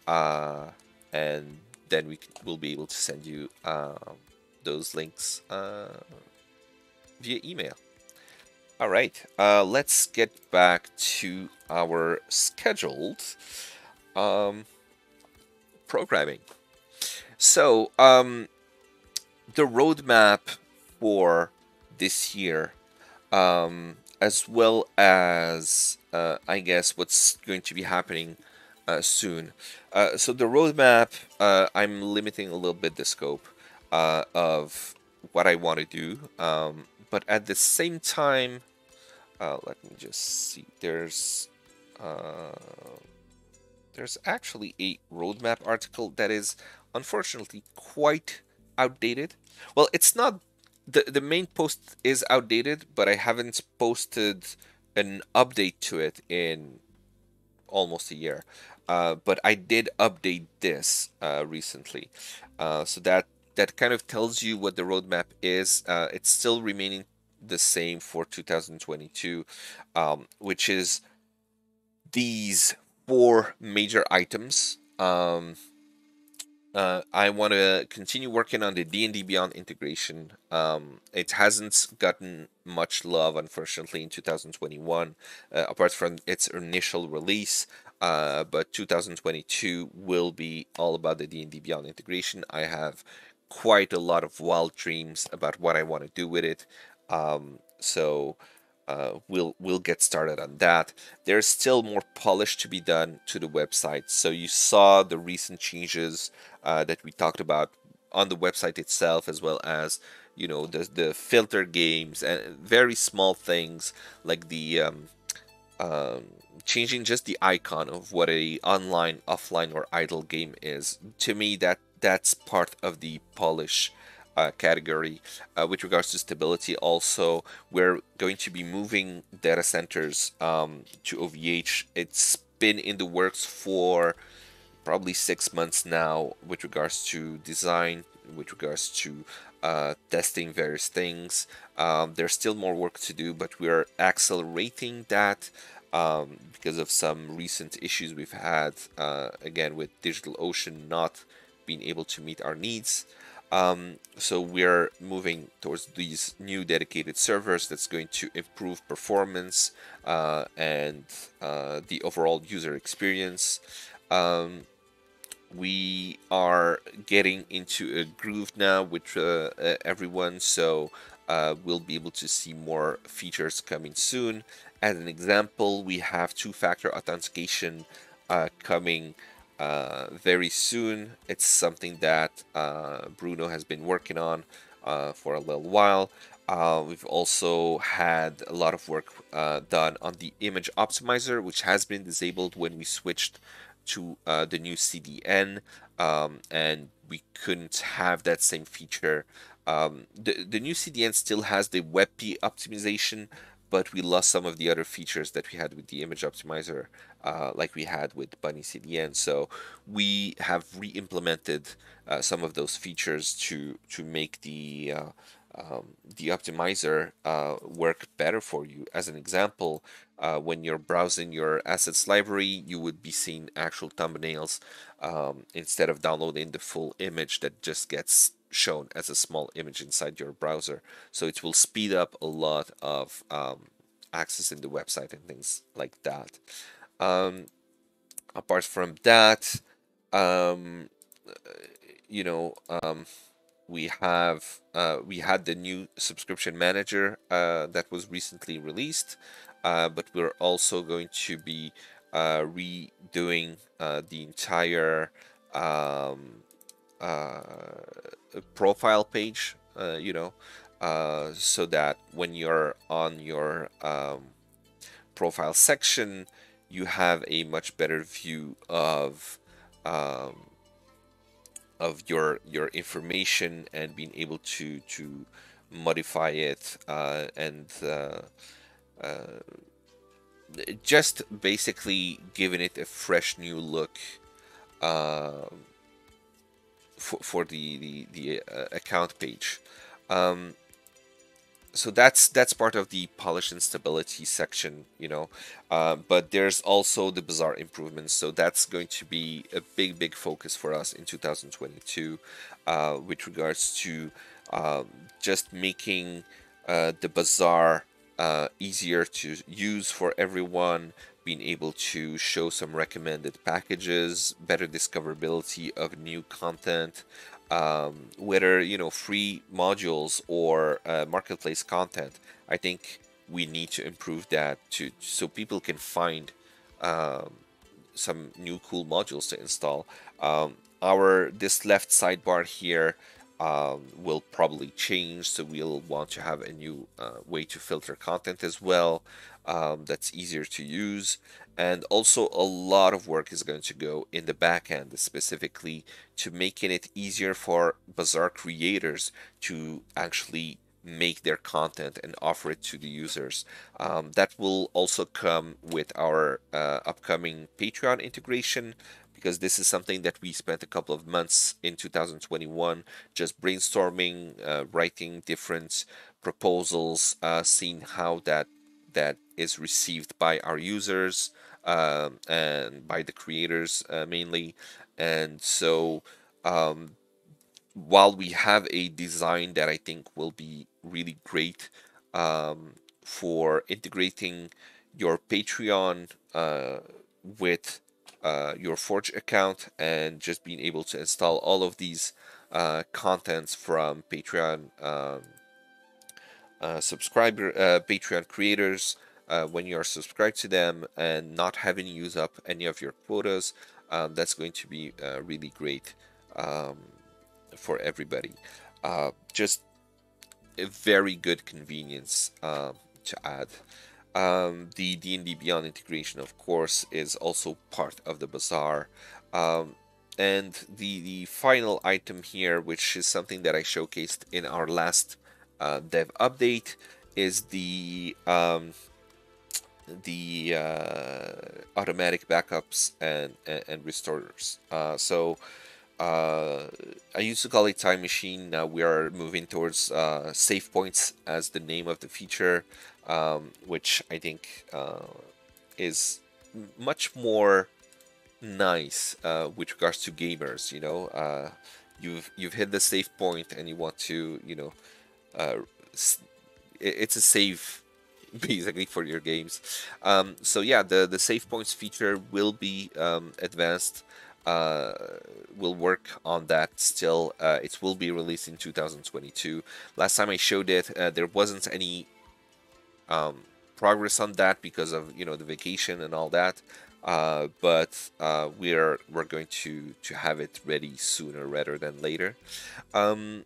uh, and then will be able to send you those links via email. All right, let's get back to our scheduled um, programming. So, the roadmap for this year, as well as I guess what's going to be happening soon. So the roadmap, I'm limiting a little bit the scope of what I want to do, but at the same time, let me just see. Uh, there's actually a roadmap article that is unfortunately quite outdated. Well, it's not, the main post is outdated, but I haven't posted an update to it in almost a year. But I did update this recently, so that kind of tells you what the roadmap is. It's still remaining the same for 2022, which is these four major items. I want to continue working on the D&D Beyond integration. It hasn't gotten much love, unfortunately, in 2021, apart from its initial release. But 2022 will be all about the D&D Beyond integration. I have quite a lot of wild dreams about what I want to do with it. So we'll get started on that. There's still more polish to be done to the website. So you saw the recent changes that we talked about on the website itself, as well as the filter games and very small things like the um, changing just the icon of what a online, offline, or idle game is. To me, that's part of the polish category. With regards to stability, also, we're going to be moving data centers to OVH. It's been in the works for probably 6 months now, with regards to design, with regards to testing various things. There's still more work to do, but we're accelerating that because of some recent issues we've had, again, with DigitalOcean not being able to meet our needs. So we're moving towards these new dedicated servers that's going to improve performance and the overall user experience. Um, we are getting into a groove now with everyone, so we'll be able to see more features coming soon. As an example, we have two-factor authentication coming very soon. It's something that Bruno has been working on for a little while. We've also had a lot of work done on the image optimizer, which has been disabled when we switched to the new CDN, and we couldn't have that same feature. The new CDN still has the WebP optimization, but we lost some of the other features that we had with the image optimizer, like we had with Bunny CDN. So we have re-implemented some of those features to make the optimizer work better for you. As an example, when you're browsing your assets library, you would be seeing actual thumbnails instead of downloading the full image that just gets shown as a small image inside your browser. So it will speed up a lot of accessing the website and things like that. Um, Apart from that, um, you know, we had the new subscription manager that was recently released, but we're also going to be redoing the entire um, uh, profile page, so that when you're on your profile section, you have a much better view um, of your information and being able to modify it, and just basically giving it a fresh new look, uh, for the account page. Um, so that's part of the polish and stability section, but there's also the bizarre improvements, so that's going to be a big focus for us in 2022, with regards to um, just making the bazaar easier to use for everyone, being able to show some recommended packages, better discoverability of new content, whether free modules or marketplace content. I think we need to improve that to so people can find um, some new cool modules to install. Our this left sidebar here will probably change, so we'll want to have a new way to filter content as well, that's easier to use. And also, a lot of work is going to go in the back end, specifically to making it easier for Bazaar creators to actually make their content and offer it to the users. That will also come with our upcoming Patreon integration, because this is something that we spent a couple of months in 2021 just brainstorming, writing different proposals, seeing how that is received by our users, and by the creators, mainly. And so, um, while we have a design that I think will be really great, um, for integrating your Patreon with your Forge account, and just being able to install all of these contents from Patreon subscriber Patreon creators, when you are subscribed to them and not having to use up any of your quotas. That's going to be really great, um, for everybody. Just a very good convenience to add. The D&D Beyond integration, of course, is also part of the bazaar. Um, and the final item here, which is something that I showcased in our last dev update, is the automatic backups and restores. Uh, I used to call it Time Machine. Now we are moving towards Save Points as the name of the feature, which I think is much more nice with regards to gamers. You've hit the save point and you want to, uh, it's a save basically for your games. So yeah, the save points feature will be advanced. Uh, we'll work on that still. It will be released in 2022. Last time I showed it, there wasn't any um, progress on that because of the vacation and all that. But we're going to have it ready sooner rather than later. Um,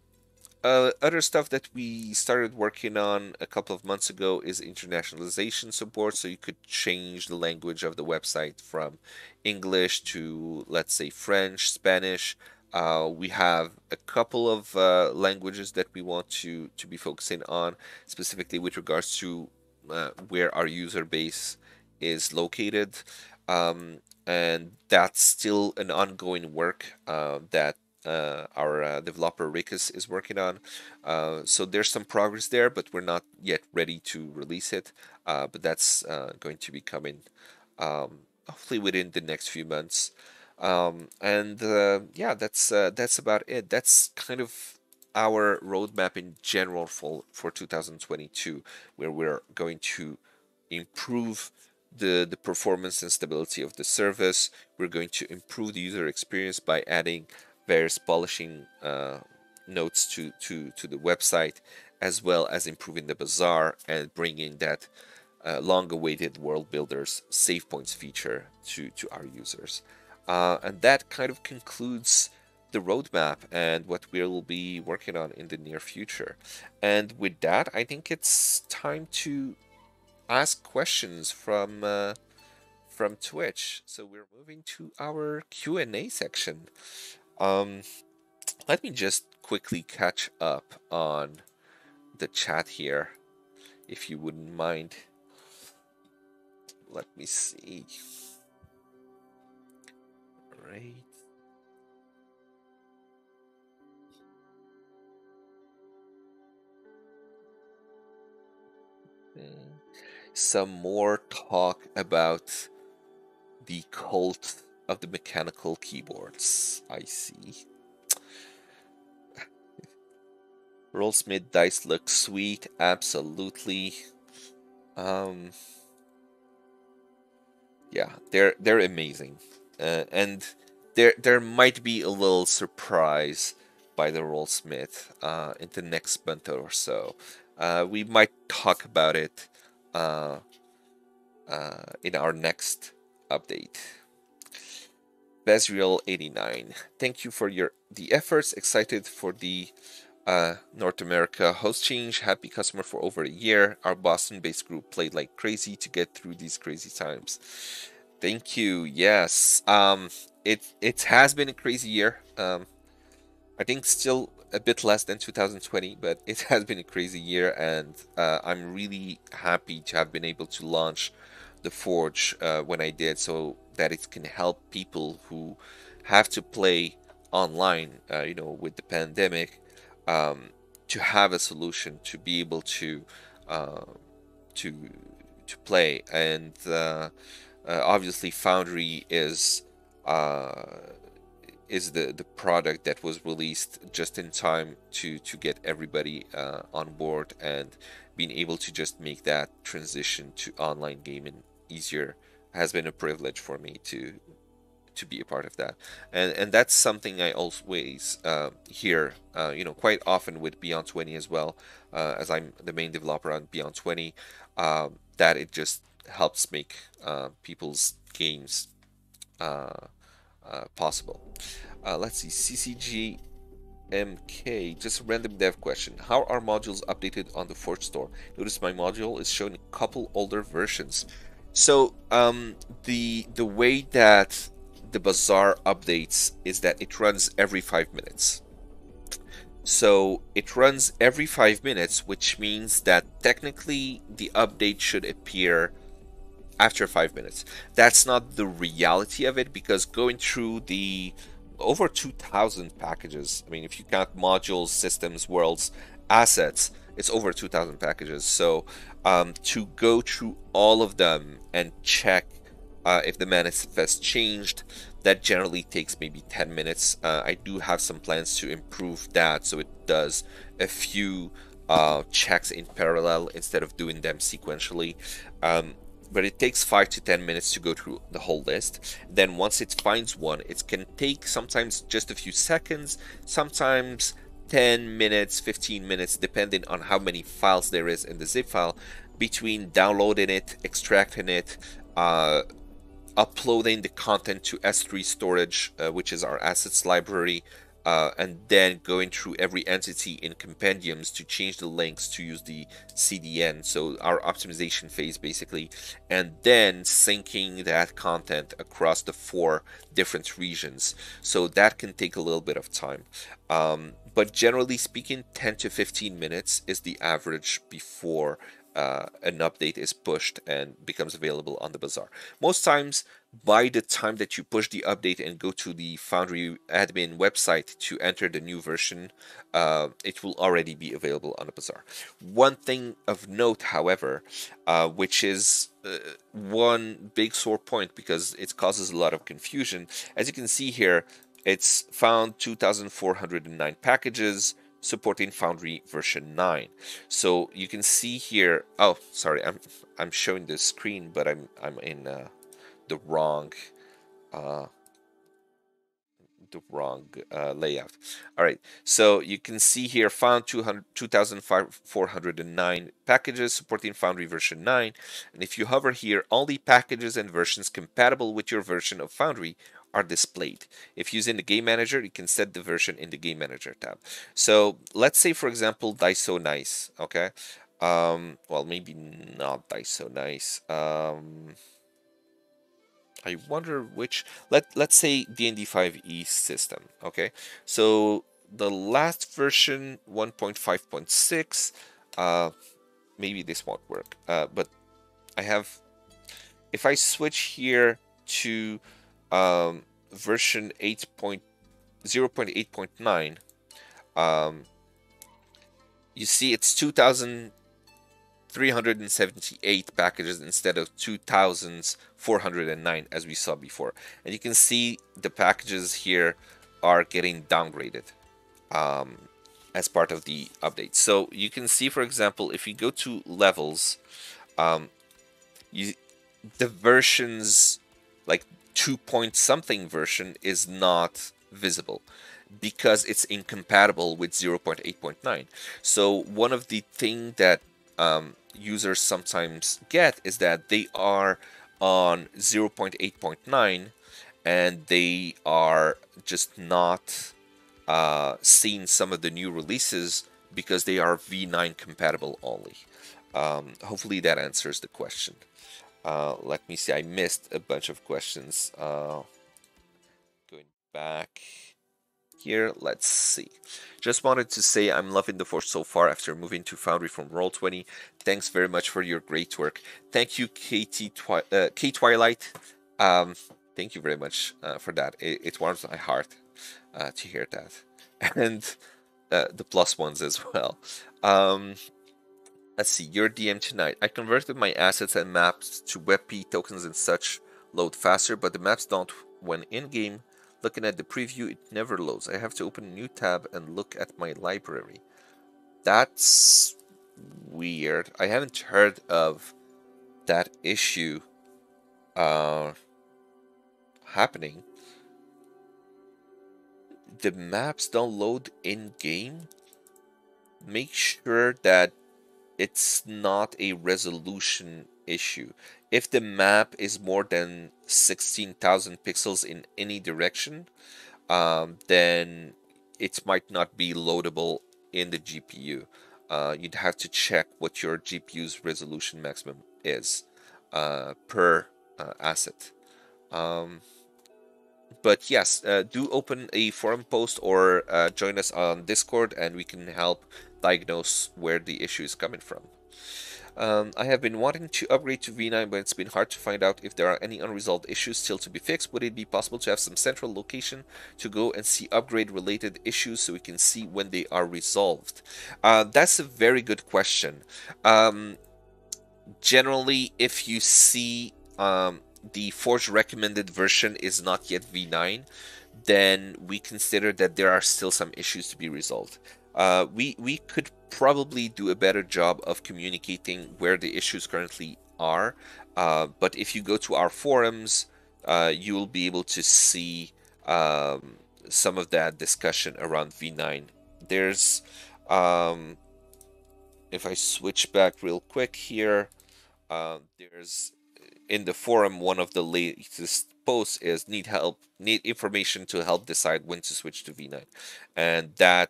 Other stuff that we started working on a couple of months ago is internationalization support. So you could change the language of the website from English to, let's say, French, Spanish. We have a couple of languages that we want to be focusing on, specifically with regards to where our user base is located. Um, and that's still an ongoing work that our developer Rikus is working on. So there's some progress there, but we're not yet ready to release it. But that's going to be coming, hopefully within the next few months. And yeah, that's about it. That's kind of our roadmap in general for 2022, where we're going to improve the performance and stability of the service. We're going to improve the user experience by adding various polishing notes to the website, as well as improving the bazaar and bringing that long-awaited world builders save points feature to our users. And that kind of concludes the roadmap and what we'll be working on in the near future. And with that, I think it's time to ask questions from Twitch. So we're moving to our Q&A section. Um, Let me just quickly catch up on the chat here, if you wouldn't mind. Let me see. Right. Some more talk about the cult of the mechanical keyboards. I see. Rollsmith dice look sweet, absolutely. Um, yeah, they're amazing, and there might be a little surprise by the Rollsmith in the next month or so. We might talk about it uh, in our next update. Bezriel89, thank you for the efforts. Excited for the North America host change. Happy customer for over a year. Our Boston-based group played like crazy to get through these crazy times. Thank you. Yes. It has been a crazy year. I think still a bit less than 2020, but it has been a crazy year, and I'm really happy to have been able to launch the Forge when I did, so that it can help people who have to play online, with the pandemic, um, to have a solution to be able uh, to to play. And obviously, Foundry is the product that was released just in time to get everybody on board, and being able to just make that transition to online gaming easier has been a privilege for me to be a part of that. And that's something I always hear quite often with Beyond 20 as well, as I'm the main developer on Beyond 20, that it just helps make people's games uh, possible. Let's see, CCGMK, just a random dev question. How are modules updated on the Forge store? Notice my module is showing a couple older versions. So the way that the bazaar updates is that it runs every 5 minutes. So it runs every 5 minutes, which means that technically the update should appear after 5 minutes. That's not the reality of it, because going through the over 2,000 packages, I mean, if you count modules, systems, worlds, assets, it's over 2,000 packages. So to go through all of them and check if the manifest changed, that generally takes maybe 10 minutes. I do have some plans to improve that so it does a few checks in parallel instead of doing them sequentially. But it takes 5 to 10 minutes to go through the whole list. Then once it finds one, it can take sometimes just a few seconds, sometimes 10 minutes, 15 minutes, depending on how many files there is in the zip file, between downloading it, extracting it, uploading the content to S3 storage, which is our assets library, and then going through every entity in compendiums to change the links to use the CDN, so our optimization phase basically, and then syncing that content across the 4 different regions. So that can take a little bit of time. But generally speaking, 10 to 15 minutes is the average before an update is pushed and becomes available on the bazaar. Most times, by the time that you push the update and go to the Foundry admin website to enter the new version, it will already be available on the bazaar. One thing of note, however, which is one big sore point because it causes a lot of confusion, as you can see here, it's found 2,409 packages, supporting Foundry version 9. So you can see here. Oh, sorry, I'm showing the screen, but I'm in the wrong uh, layout. All right, so you can see here found 2,409 packages supporting Foundry version 9. And if you hover here, all the packages and versions compatible with your version of Foundry are displayed. If using the Game Manager, you can set the version in the Game Manager tab. So let's say, for example, Daiso Nice, okay? Well, maybe not Daiso Nice. I wonder which. Let's say D&D 5e system. Okay, so the last version 1.5.6. Maybe this won't work. But I have. If I switch here to version 8.0.8.9, you see it's 2,378 packages instead of 2,409 as we saw before. And you can see the packages here are getting downgraded as part of the update. So you can see, for example, if you go to levels, um, you, the versions like 2 point something version is not visible because it's incompatible with 0.8.9. So one of the thing that users sometimes get is that they are on 0.8.9 and they are just not seeing some of the new releases because they are V9 compatible only. Hopefully that answers the question. Let me see. I missed a bunch of questions. Going back here, let's see. Just wanted to say I'm loving the Forge so far after moving to Foundry from Roll20. Thanks very much for your great work. Thank you, K Twilight. Thank you very much for that. It warms my heart to hear that, and the plus ones as well. Let's see, your DM tonight. I converted my assets and maps to WebP tokens and such load faster, but the maps don't when in-game. Looking at the preview, it never loads. I have to open a new tab and look at my library. That's weird. I haven't heard of that issue happening. The maps don't load in-game? Make sure that it's not a resolution issue. If the map is more than 16,000 pixels in any direction, then it might not be loadable in the GPU. You'd have to check what your GPU's resolution maximum is per asset. But yes, do open a forum post or join us on Discord and we can help diagnose where the issue is coming from. I have been wanting to upgrade to V9, but it's been hard to find out if there are any unresolved issues still to be fixed. Would it be possible to have some central location to go and see upgrade related issues so we can see when they are resolved? That's a very good question. Generally, if you see the Forge recommended version is not yet V9, then we consider that there are still some issues to be resolved. We could probably do a better job of communicating where the issues currently are, but if you go to our forums, you will be able to see some of that discussion around V9. There's, if I switch back real quick here, there's in the forum, one of the latest posts is need information to help decide when to switch to V9, and that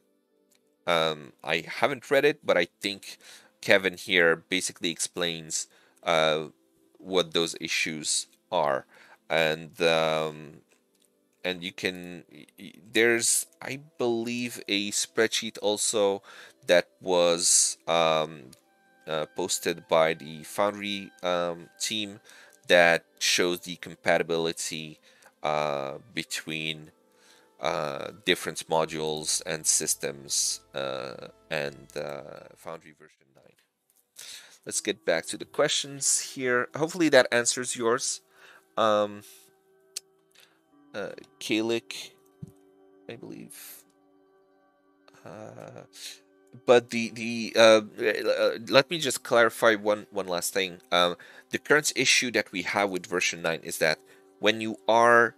I haven't read it, but I think Kevin here basically explains what those issues are, and you can there's I believe a spreadsheet also that was posted by the Foundry team that shows the compatibility between different modules and systems and Foundry version 9. Let's get back to the questions here. Hopefully that answers yours. Um, Kalik, I believe. Uh, but let me just clarify one last thing. The current issue that we have with version 9 is that when you are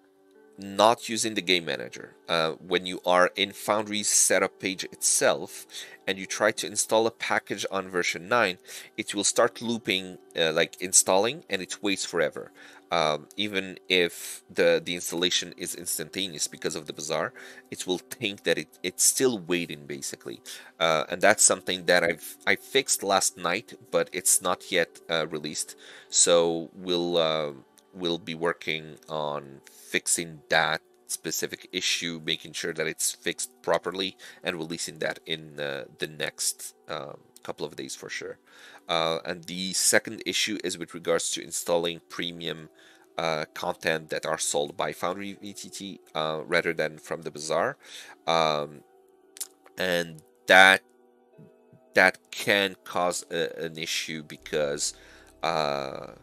not using the game manager. When you are in Foundry's setup page itself and you try to install a package on version 9, it will start looping, like installing, and it waits forever. Even if the installation is instantaneous because of the bazaar, it will think that it's still waiting basically. And that's something that I fixed last night, but it's not yet released. So we'll be working on fixing that specific issue, making sure that it's fixed properly, and releasing that in the next couple of days for sure. And the second issue is with regards to installing premium content that are sold by Foundry VTT rather than from the bazaar, um, and that can cause an issue because uh,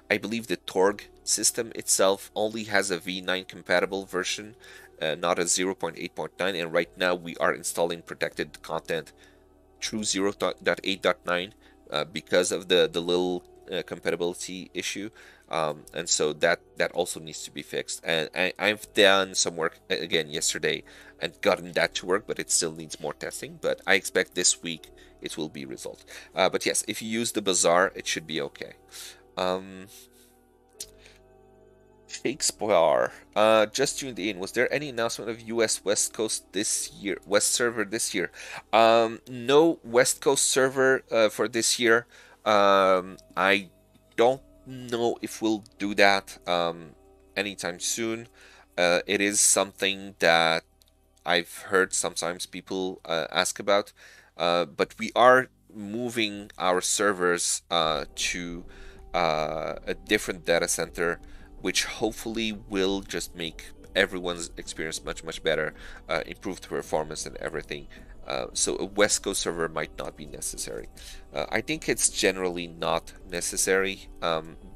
I believe the Torg system itself only has a V9 compatible version, not a 0.8.9, and right now we are installing protected content through 0.8.9 because of the little compatibility issue. And so that also needs to be fixed. And I've done some work again yesterday and gotten that to work, but it still needs more testing. But I expect this week it will be resolved. But yes, if you use the bazaar, it should be okay. Um, Shakespeare. Just tuned in. Was there any announcement of US West Coast this year? West server this year? No West Coast server for this year. I don't know if we'll do that anytime soon. It is something that I've heard sometimes people ask about, but we are moving our servers to a different data center, which hopefully will just make everyone's experience much better, improve the performance and everything. So a West Coast server might not be necessary. I think it's generally not necessary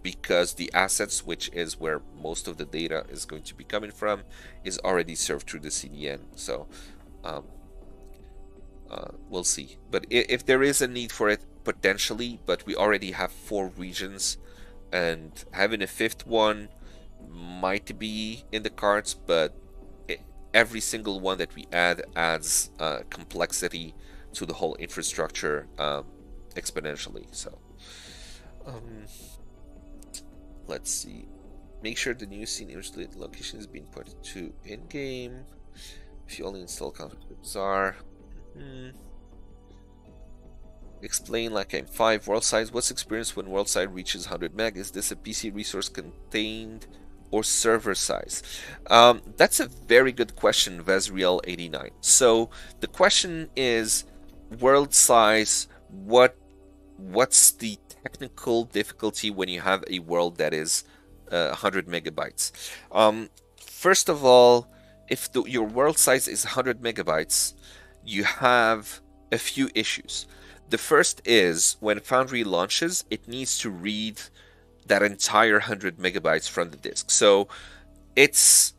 because the assets, which is where most of the data is going to be coming from, is already served through the CDN. So um, we'll see. But if there is a need for it, potentially, but we already have 4 regions, and having a fifth one might be in the cards, but every single one that we add adds complexity to the whole infrastructure exponentially. So um, let's see. Make sure the new scene image location is being pointed to in-game. If you only install conflict bazaar. Explain like I'm 5 world size. What's experience when world size reaches 100 meg? Is this a PC resource contained or server size? That's a very good question, Vesriel89. So the question is world size. What's the technical difficulty when you have a world that is 100 megabytes? First of all, if your world size is 100 megabytes, you have a few issues. The first is when Foundry launches, it needs to read that entire 100 megabytes from the disk. So it's,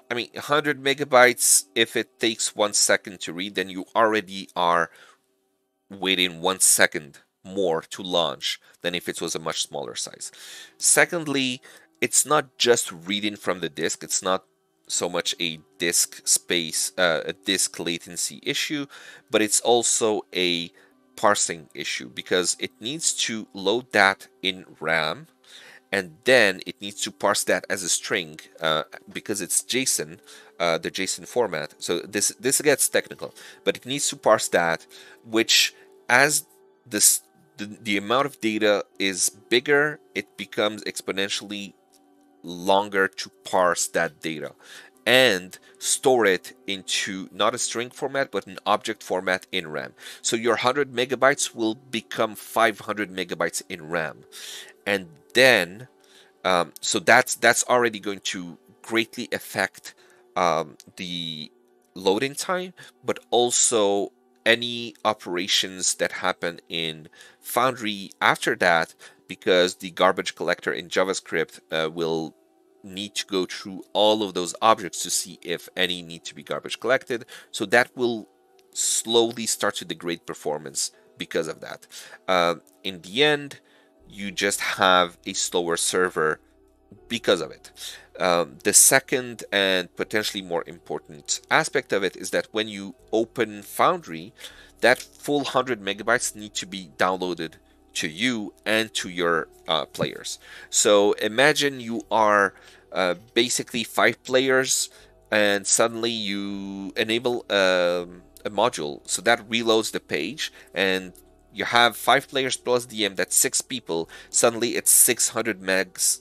100 megabytes, if it takes 1 second to read, then you already are waiting 1 second more to launch than if it was a much smaller size. Secondly, it's not just reading from the disk, it's not so much a disk space, a disk latency issue, but it's also a parsing issue because it needs to load that in RAM and then it needs to parse that as a string because it's JSON, the JSON format. So this gets technical, but it needs to parse that, which as the amount of data is bigger, it becomes exponentially longer to parse that data and store it into not a string format but an object format in RAM. So your 100 megabytes will become 500 megabytes in RAM, and then so that's already going to greatly affect the loading time, but also any operations that happen in Foundry after that, because the garbage collector in JavaScript will need to go through all of those objects to see if any need to be garbage collected. So that will slowly start to degrade performance because of that. In the end, you just have a slower server because of it. The second and potentially more important aspect of it is that when you open Foundry, that full 100 megabytes need to be downloaded to you and to your players. So imagine you are basically 5 players, and suddenly you enable a module so that reloads the page, and you have 5 players plus DM, that's 6 people. Suddenly it's 600 megs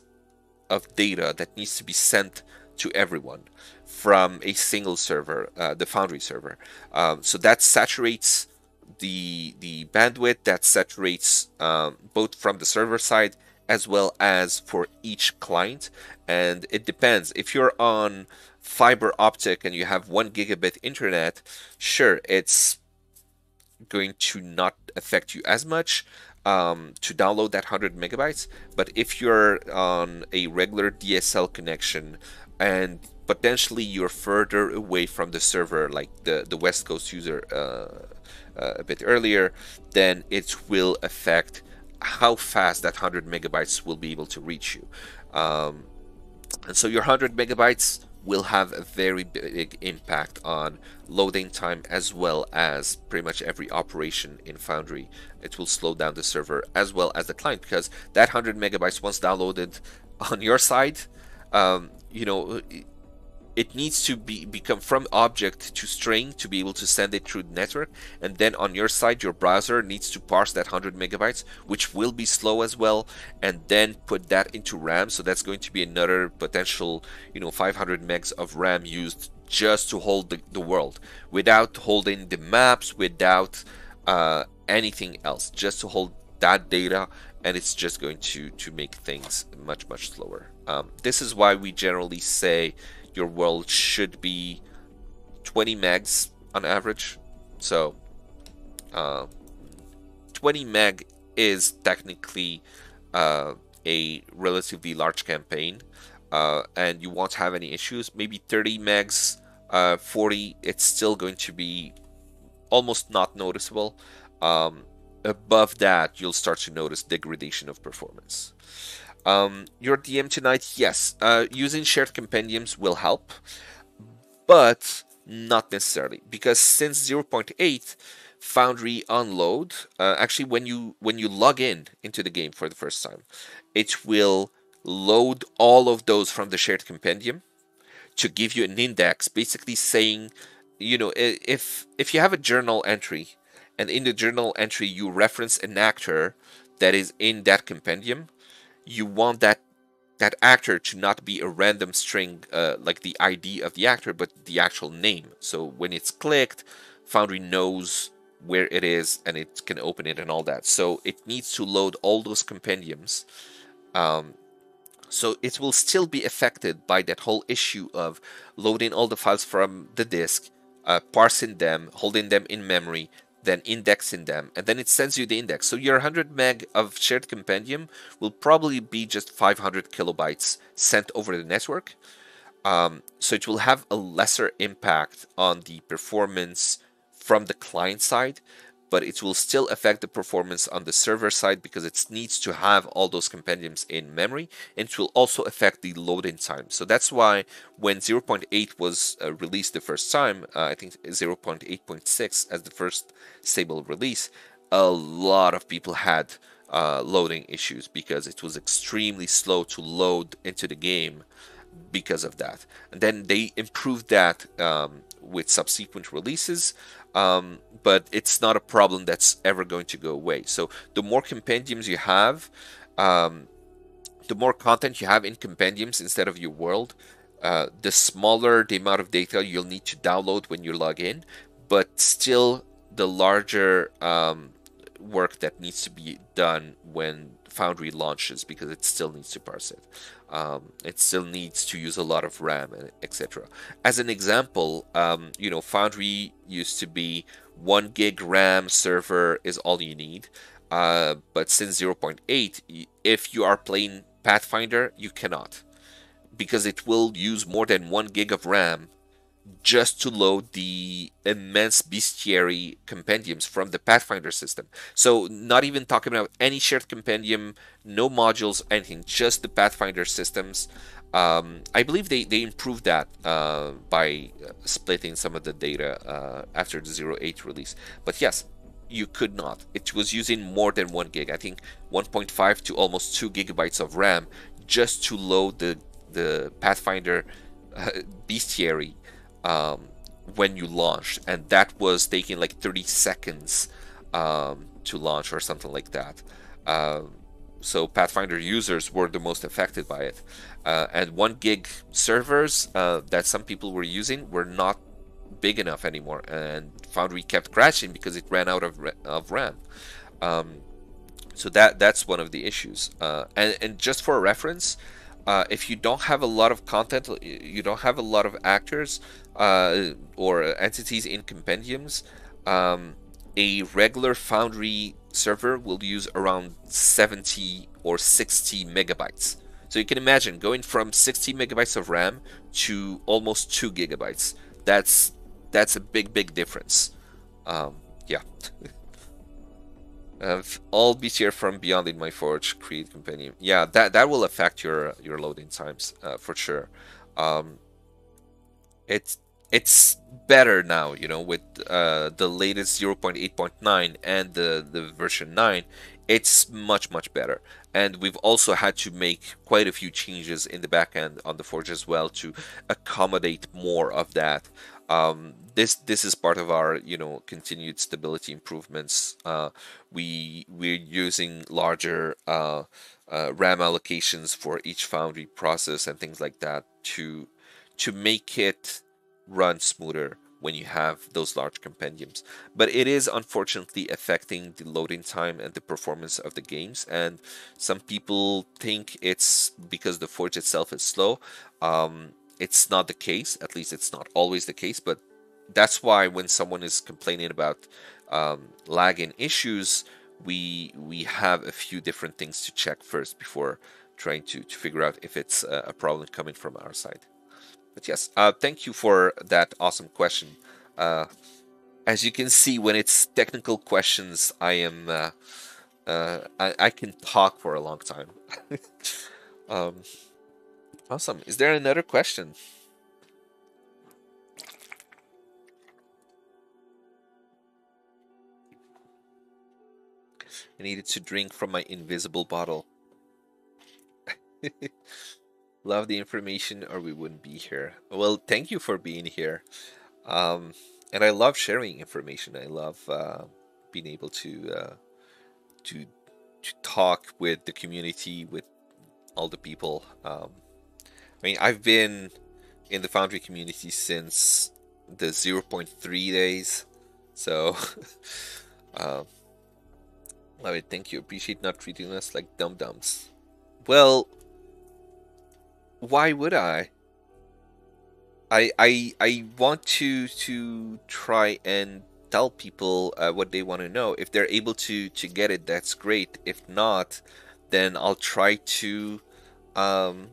of data that needs to be sent to everyone from a single server, the Foundry server. So that saturates the bandwidth, that saturates both from the server side as well as for each client. And it depends. If you're on fiber optic and you have 1 gigabit internet, sure, it's going to not affect you as much to download that 100 megabytes. But if you're on a regular DSL connection and potentially you're further away from the server, like the West Coast user a bit earlier, then it will affect how fast that 100 megabytes will be able to reach you. And so your 100 megabytes will have a very big impact on loading time as well as pretty much every operation in Foundry. It will slow down the server as well as the client, because that 100 megabytes once downloaded on your side, you know, it needs to become from object to string to be able to send it through the network. And then on your side, your browser needs to parse that 100 megabytes, which will be slow as well, and then put that into RAM. So that's going to be another potential, 500 megs of RAM used just to hold the world, without holding the maps, without anything else, just to hold that data. And it's just going to make things much slower. This is why we generally say your world should be 20 megs on average. So 20 meg is technically a relatively large campaign, and you won't have any issues. Maybe 30 megs, 40, it's still going to be almost not noticeable. Above that, you'll start to notice degradation of performance. Your DM tonight, yes, using shared compendiums will help, but not necessarily, because since 0.8, Foundry unload, actually when you log in into the game for the first time, it will load all of those from the shared compendium to give you an index, basically saying, if you have a journal entry, and in the journal entry you reference an actor that is in that compendium, you want that actor to not be a random string, like the ID of the actor, but the actual name. So when it's clicked, Foundry knows where it is and it can open it and all that. So it needs to load all those compendiums. So it will still be affected by that whole issue of loading all the files from the disk, parsing them, holding them in memory, then indexing them, and then it sends you the index. So your 100 meg of shared compendium will probably be just 500 kilobytes sent over the network. So it will have a lesser impact on the performance from the client side, but it will still affect the performance on the server side because it needs to have all those compendiums in memory, and it will also affect the loading time. So that's why when 0.8 was released the first time, I think 0.8.6 as the first stable release, a lot of people had loading issues because it was extremely slow to load into the game because of that. And then they improved that with subsequent releases, but it's not a problem that's ever going to go away. So the more compendiums you have, the more content you have in compendiums instead of your world, the smaller the amount of data you'll need to download when you log in, but still the larger work that needs to be done when Foundry launches, because it still needs to parse it. It still needs to use a lot of RAM, etc. As an example, Foundry used to be 1 gig RAM server is all you need. But since 0.8, if you are playing Pathfinder, you cannot, because it will use more than 1 gig of RAM just to load the immense bestiary compendiums from the Pathfinder system. So not even talking about any shared compendium, no modules, anything, just the Pathfinder systems. I believe they improved that by splitting some of the data after the 0.8 release. But yes, you could not. It was using more than 1 gig. I think 1.5 to almost 2 gigabytes of RAM just to load the Pathfinder bestiary um, when you launched, and that was taking like 30 seconds to launch or something like that. So Pathfinder users were the most affected by it, and 1 gig servers that some people were using were not big enough anymore, and Foundry kept crashing because it ran out of RAM. Um, so that's one of the issues. And just for reference, if you don't have a lot of content, you don't have a lot of actors or entities in compendiums, a regular Foundry server will use around 70 or 60 megabytes. So you can imagine going from 60 megabytes of RAM to almost 2 gigabytes. That's a big difference. Yeah. All BTR from Beyond in my Forge Create Companion. Yeah, that will affect your loading times for sure. Um, it's it's better now, with the latest 0.8.9 and the version 9. It's much better. And we've also had to make quite a few changes in the backend on the Forge as well to accommodate more of that. This is part of our continued stability improvements. We're using larger RAM allocations for each Foundry process and things like that to make it run smoother when you have those large compendiums. But it is unfortunately affecting the loading time and the performance of the games, and some people think it's because the Forge itself is slow. It's not the case, at least it's not always the case, but that's why when someone is complaining about lag and issues, we have a few different things to check first before trying to figure out if it's a problem coming from our side. But yes, thank you for that awesome question. Uh, as you can see, when it's technical questions, I can talk for a long time. um, awesome. Is there another question? I needed to drink from my invisible bottle. Love the information, or we wouldn't be here. Well, thank you for being here. Um, and I love sharing information. I love being able to to talk with the community, with all the people. I mean, I've been in the Foundry community since the 0.3 days, so uh, love it. Thank you. Appreciate not treating us like dum dums. Well, why would I? I want to try and tell people what they want to know. If they're able to get it, that's great. If not, then I'll try to um,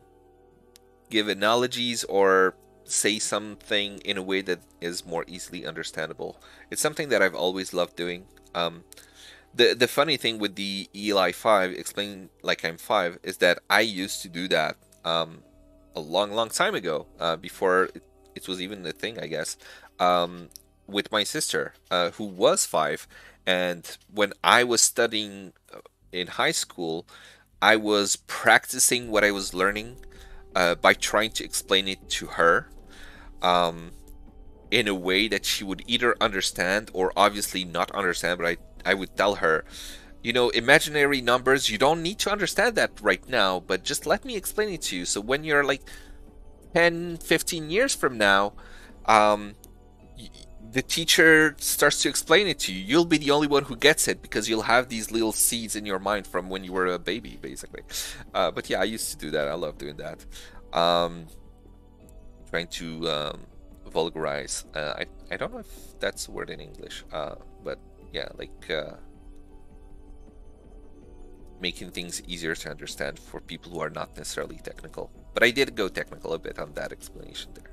give analogies or say something in a way that is more easily understandable. It's something that I've always loved doing. The funny thing with the Eli 5, explain like I'm 5, is that I used to do that a long time ago, before it was even a thing, I guess, um, with my sister, who was 5. And when I was studying in high school, I was practicing what I was learning by trying to explain it to her um, in a way that she would either understand or obviously not understand. But I would tell her, imaginary numbers, you don't need to understand that right now, but just let me explain it to you. So when you're like 10, 15 years from now, um, the teacher starts to explain it to you. You'll be the only one who gets it because you'll have these little seeds in your mind from when you were a baby, basically. But yeah, I used to do that. I love doing that. Um, Trying to vulgarize. I don't know if that's a word in English, but yeah, like making things easier to understand for people who are not necessarily technical. But I did go technical a bit on that explanation there.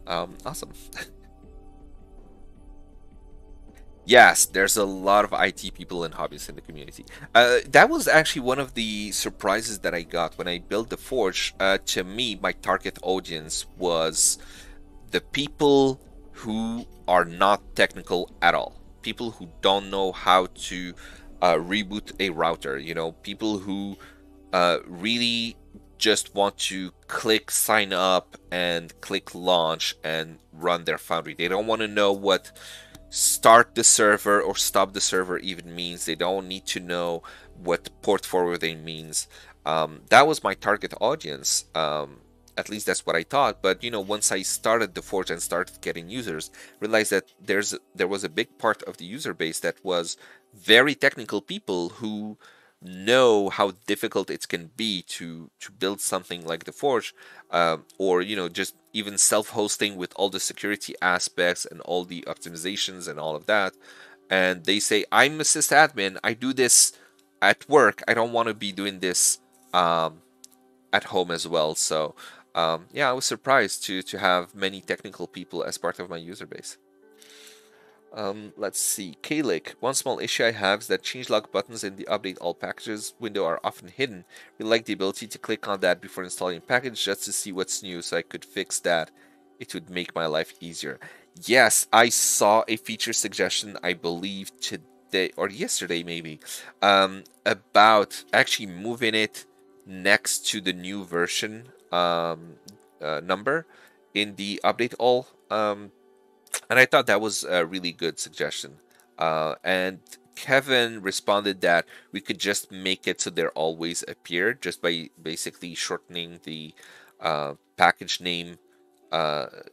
Awesome. Yes, there's a lot of IT people and hobbyists in the community. That was actually one of the surprises that I got when I built the Forge. To me, my target audience was the people who are not technical at all. People who don't know how to reboot a router. People who really just want to click sign up and click launch and run their Foundry. They don't want to know what start the server or stop the server even means. They don't need to know what port forwarding means. That was my target audience. At least that's what I thought. But once I started the Forge and started getting users, realized that there was a big part of the user base that was very technical people who know how difficult it can be to build something like the Forge, or just even self-hosting with all the security aspects and all the optimizations and all of that. And they say, I'm a sysadmin, I do this at work, I don't want to be doing this at home as well. So yeah, I was surprised to have many technical people as part of my user base. Let's see. Kalik, one small issue I have is that changelog buttons in the update all packages window are often hidden. We like the ability to click on that before installing a package just to see what's new, so I could fix that. It would make my life easier. Yes, I saw a feature suggestion, I believe today or yesterday maybe, about actually moving it next to the new version number in the update all. And I thought that was a really good suggestion. And Kevin responded that we could just make it so they're always appear just by basically shortening the package name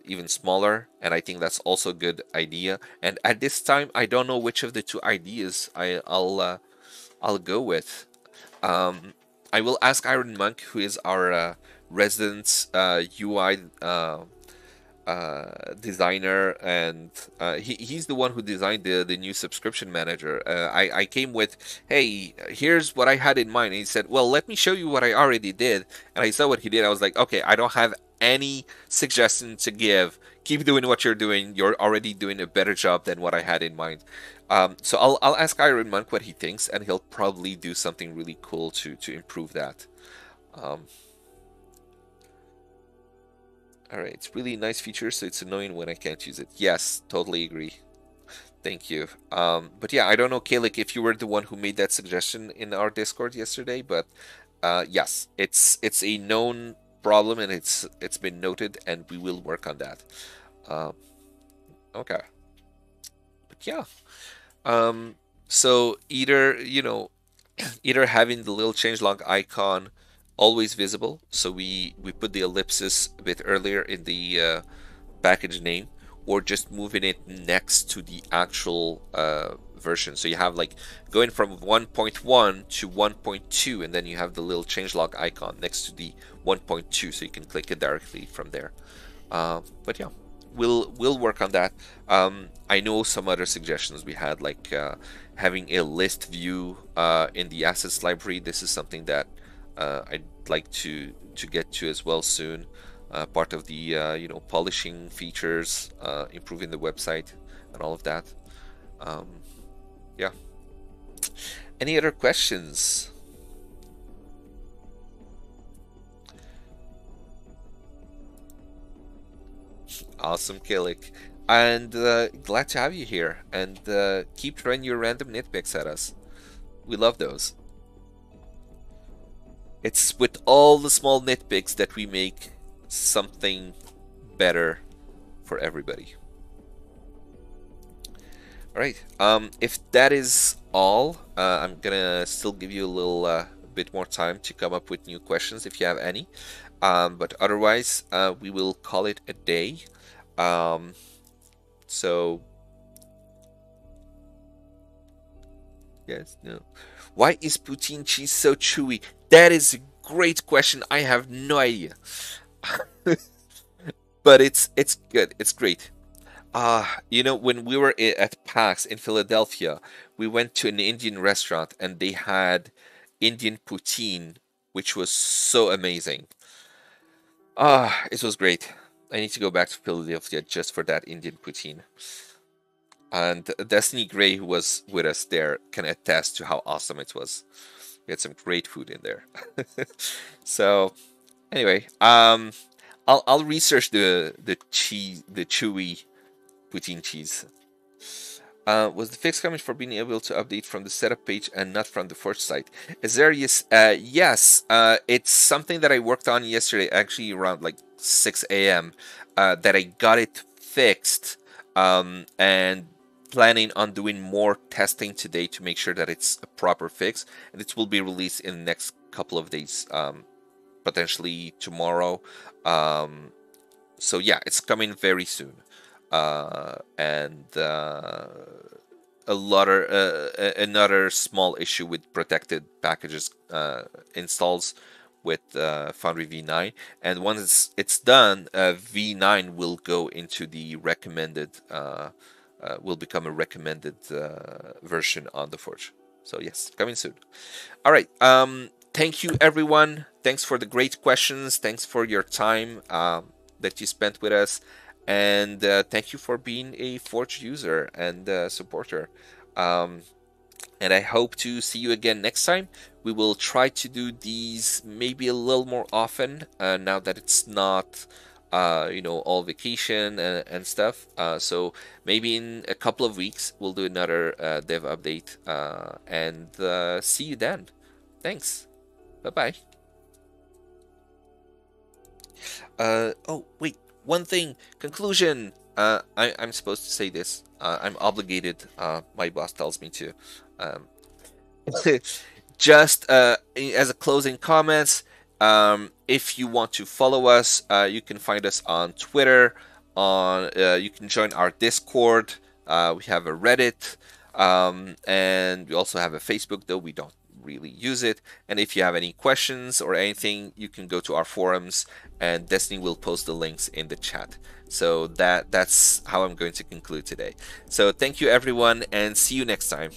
even smaller. And I think that's also a good idea. And at this time, I don't know which of the two ideas I'll go with. Um, I will ask Iron Monk, who is our resident UI designer, and he's the one who designed the new subscription manager. I came with, hey, here's what I had in mind, and he said, well, let me show you what I already did. And I saw what he did. I was like, okay, I don't have any suggestion to give. Keep doing what you're doing. You're already doing a better job than what I had in mind. So I'll ask Iron Monk what he thinks, and he'll probably do something really cool to improve that. Um, all right, it's really nice feature, so it's annoying when I can't use it. Yes, totally agree. Thank you. But yeah, I don't know, Kalik, if you were the one who made that suggestion in our Discord yesterday, but yes, it's a known problem and it's been noted, and we will work on that. Um, okay, but yeah. Um, so either having the little changelog icon always visible, so we put the ellipsis a bit earlier in the package name, or just moving it next to the actual version. So you have like going from 1.1 to 1.2, and then you have the little changelog icon next to the 1.2, so you can click it directly from there. But yeah, we'll work on that. I know some other suggestions we had, like having a list view in the assets library. This is something that I'd like to get to as well soon. Part of the polishing features, improving the website, and all of that. Um, yeah. Any other questions? Awesome, Kilik. And glad to have you here. And keep throwing your random nitpicks at us. We love those. It's with all the small nitpicks that we make something better for everybody. All right. If that is all, I'm gonna still give you a little bit more time to come up with new questions if you have any. But otherwise, we will call it a day. Um, so yes, no. Why is poutine cheese so chewy? That is a great question. I have no idea. But it's good. It's great. When we were at PAX in Philadelphia, we went to an Indian restaurant and they had Indian poutine, which was so amazing. It was great. I need to go back to Philadelphia just for that Indian poutine. And Destiny Gray, who was with us there, can attest to how awesome it was. We had some great food in there. So anyway, I'll research the cheese, the chewy poutine cheese. Was the fix coming for being able to update from the setup page and not from the Forge site? Is there yes? Yes. It's something that I worked on yesterday, actually around like 6 a.m. That I got it fixed, and planning on doing more testing today to make sure that it's a proper fix, and it will be released in the next couple of days, potentially tomorrow. So yeah, it's coming very soon. And another small issue with protected packages installs with Foundry V9, and once it's done, V9 will go into the recommended, will become a recommended version on the Forge. So yes, coming soon. All right. Thank you, everyone. Thanks for the great questions. Thanks for your time that you spent with us. And thank you for being a Forge user and supporter. And I hope to see you again next time. We will try to do these maybe a little more often now that it's not, all vacation and stuff. So maybe in a couple of weeks, we'll do another dev update and see you then. Thanks. Bye-bye. Oh, wait. One thing. Conclusion. I'm supposed to say this. I'm obligated. My boss tells me to. Um, just as a closing comments, if you want to follow us, you can find us on Twitter. You can join our Discord. We have a Reddit, and we also have a Facebook, though we don't really use it. And if you have any questions or anything, you can go to our forums, and Destiny will post the links in the chat. So that's how I'm going to conclude today. So thank you, everyone, and see you next time.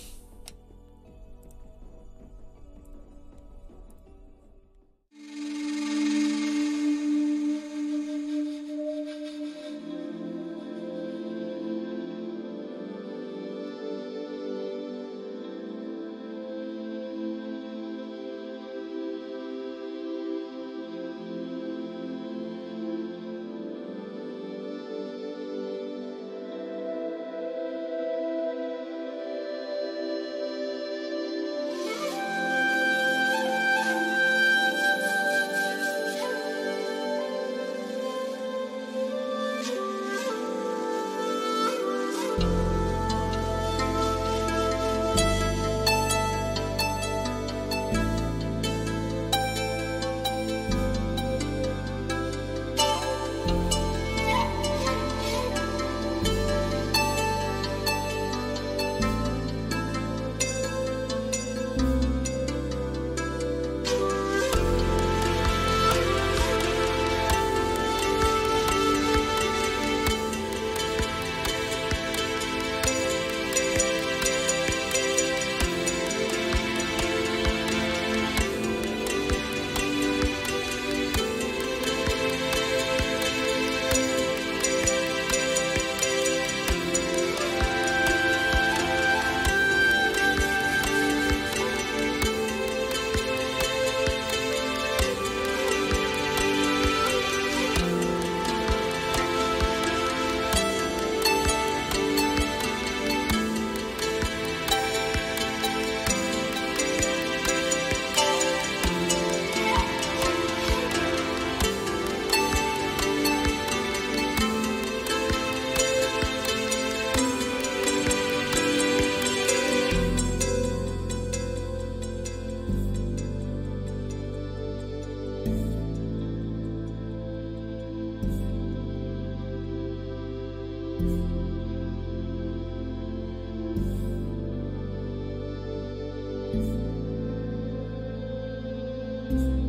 Thank you.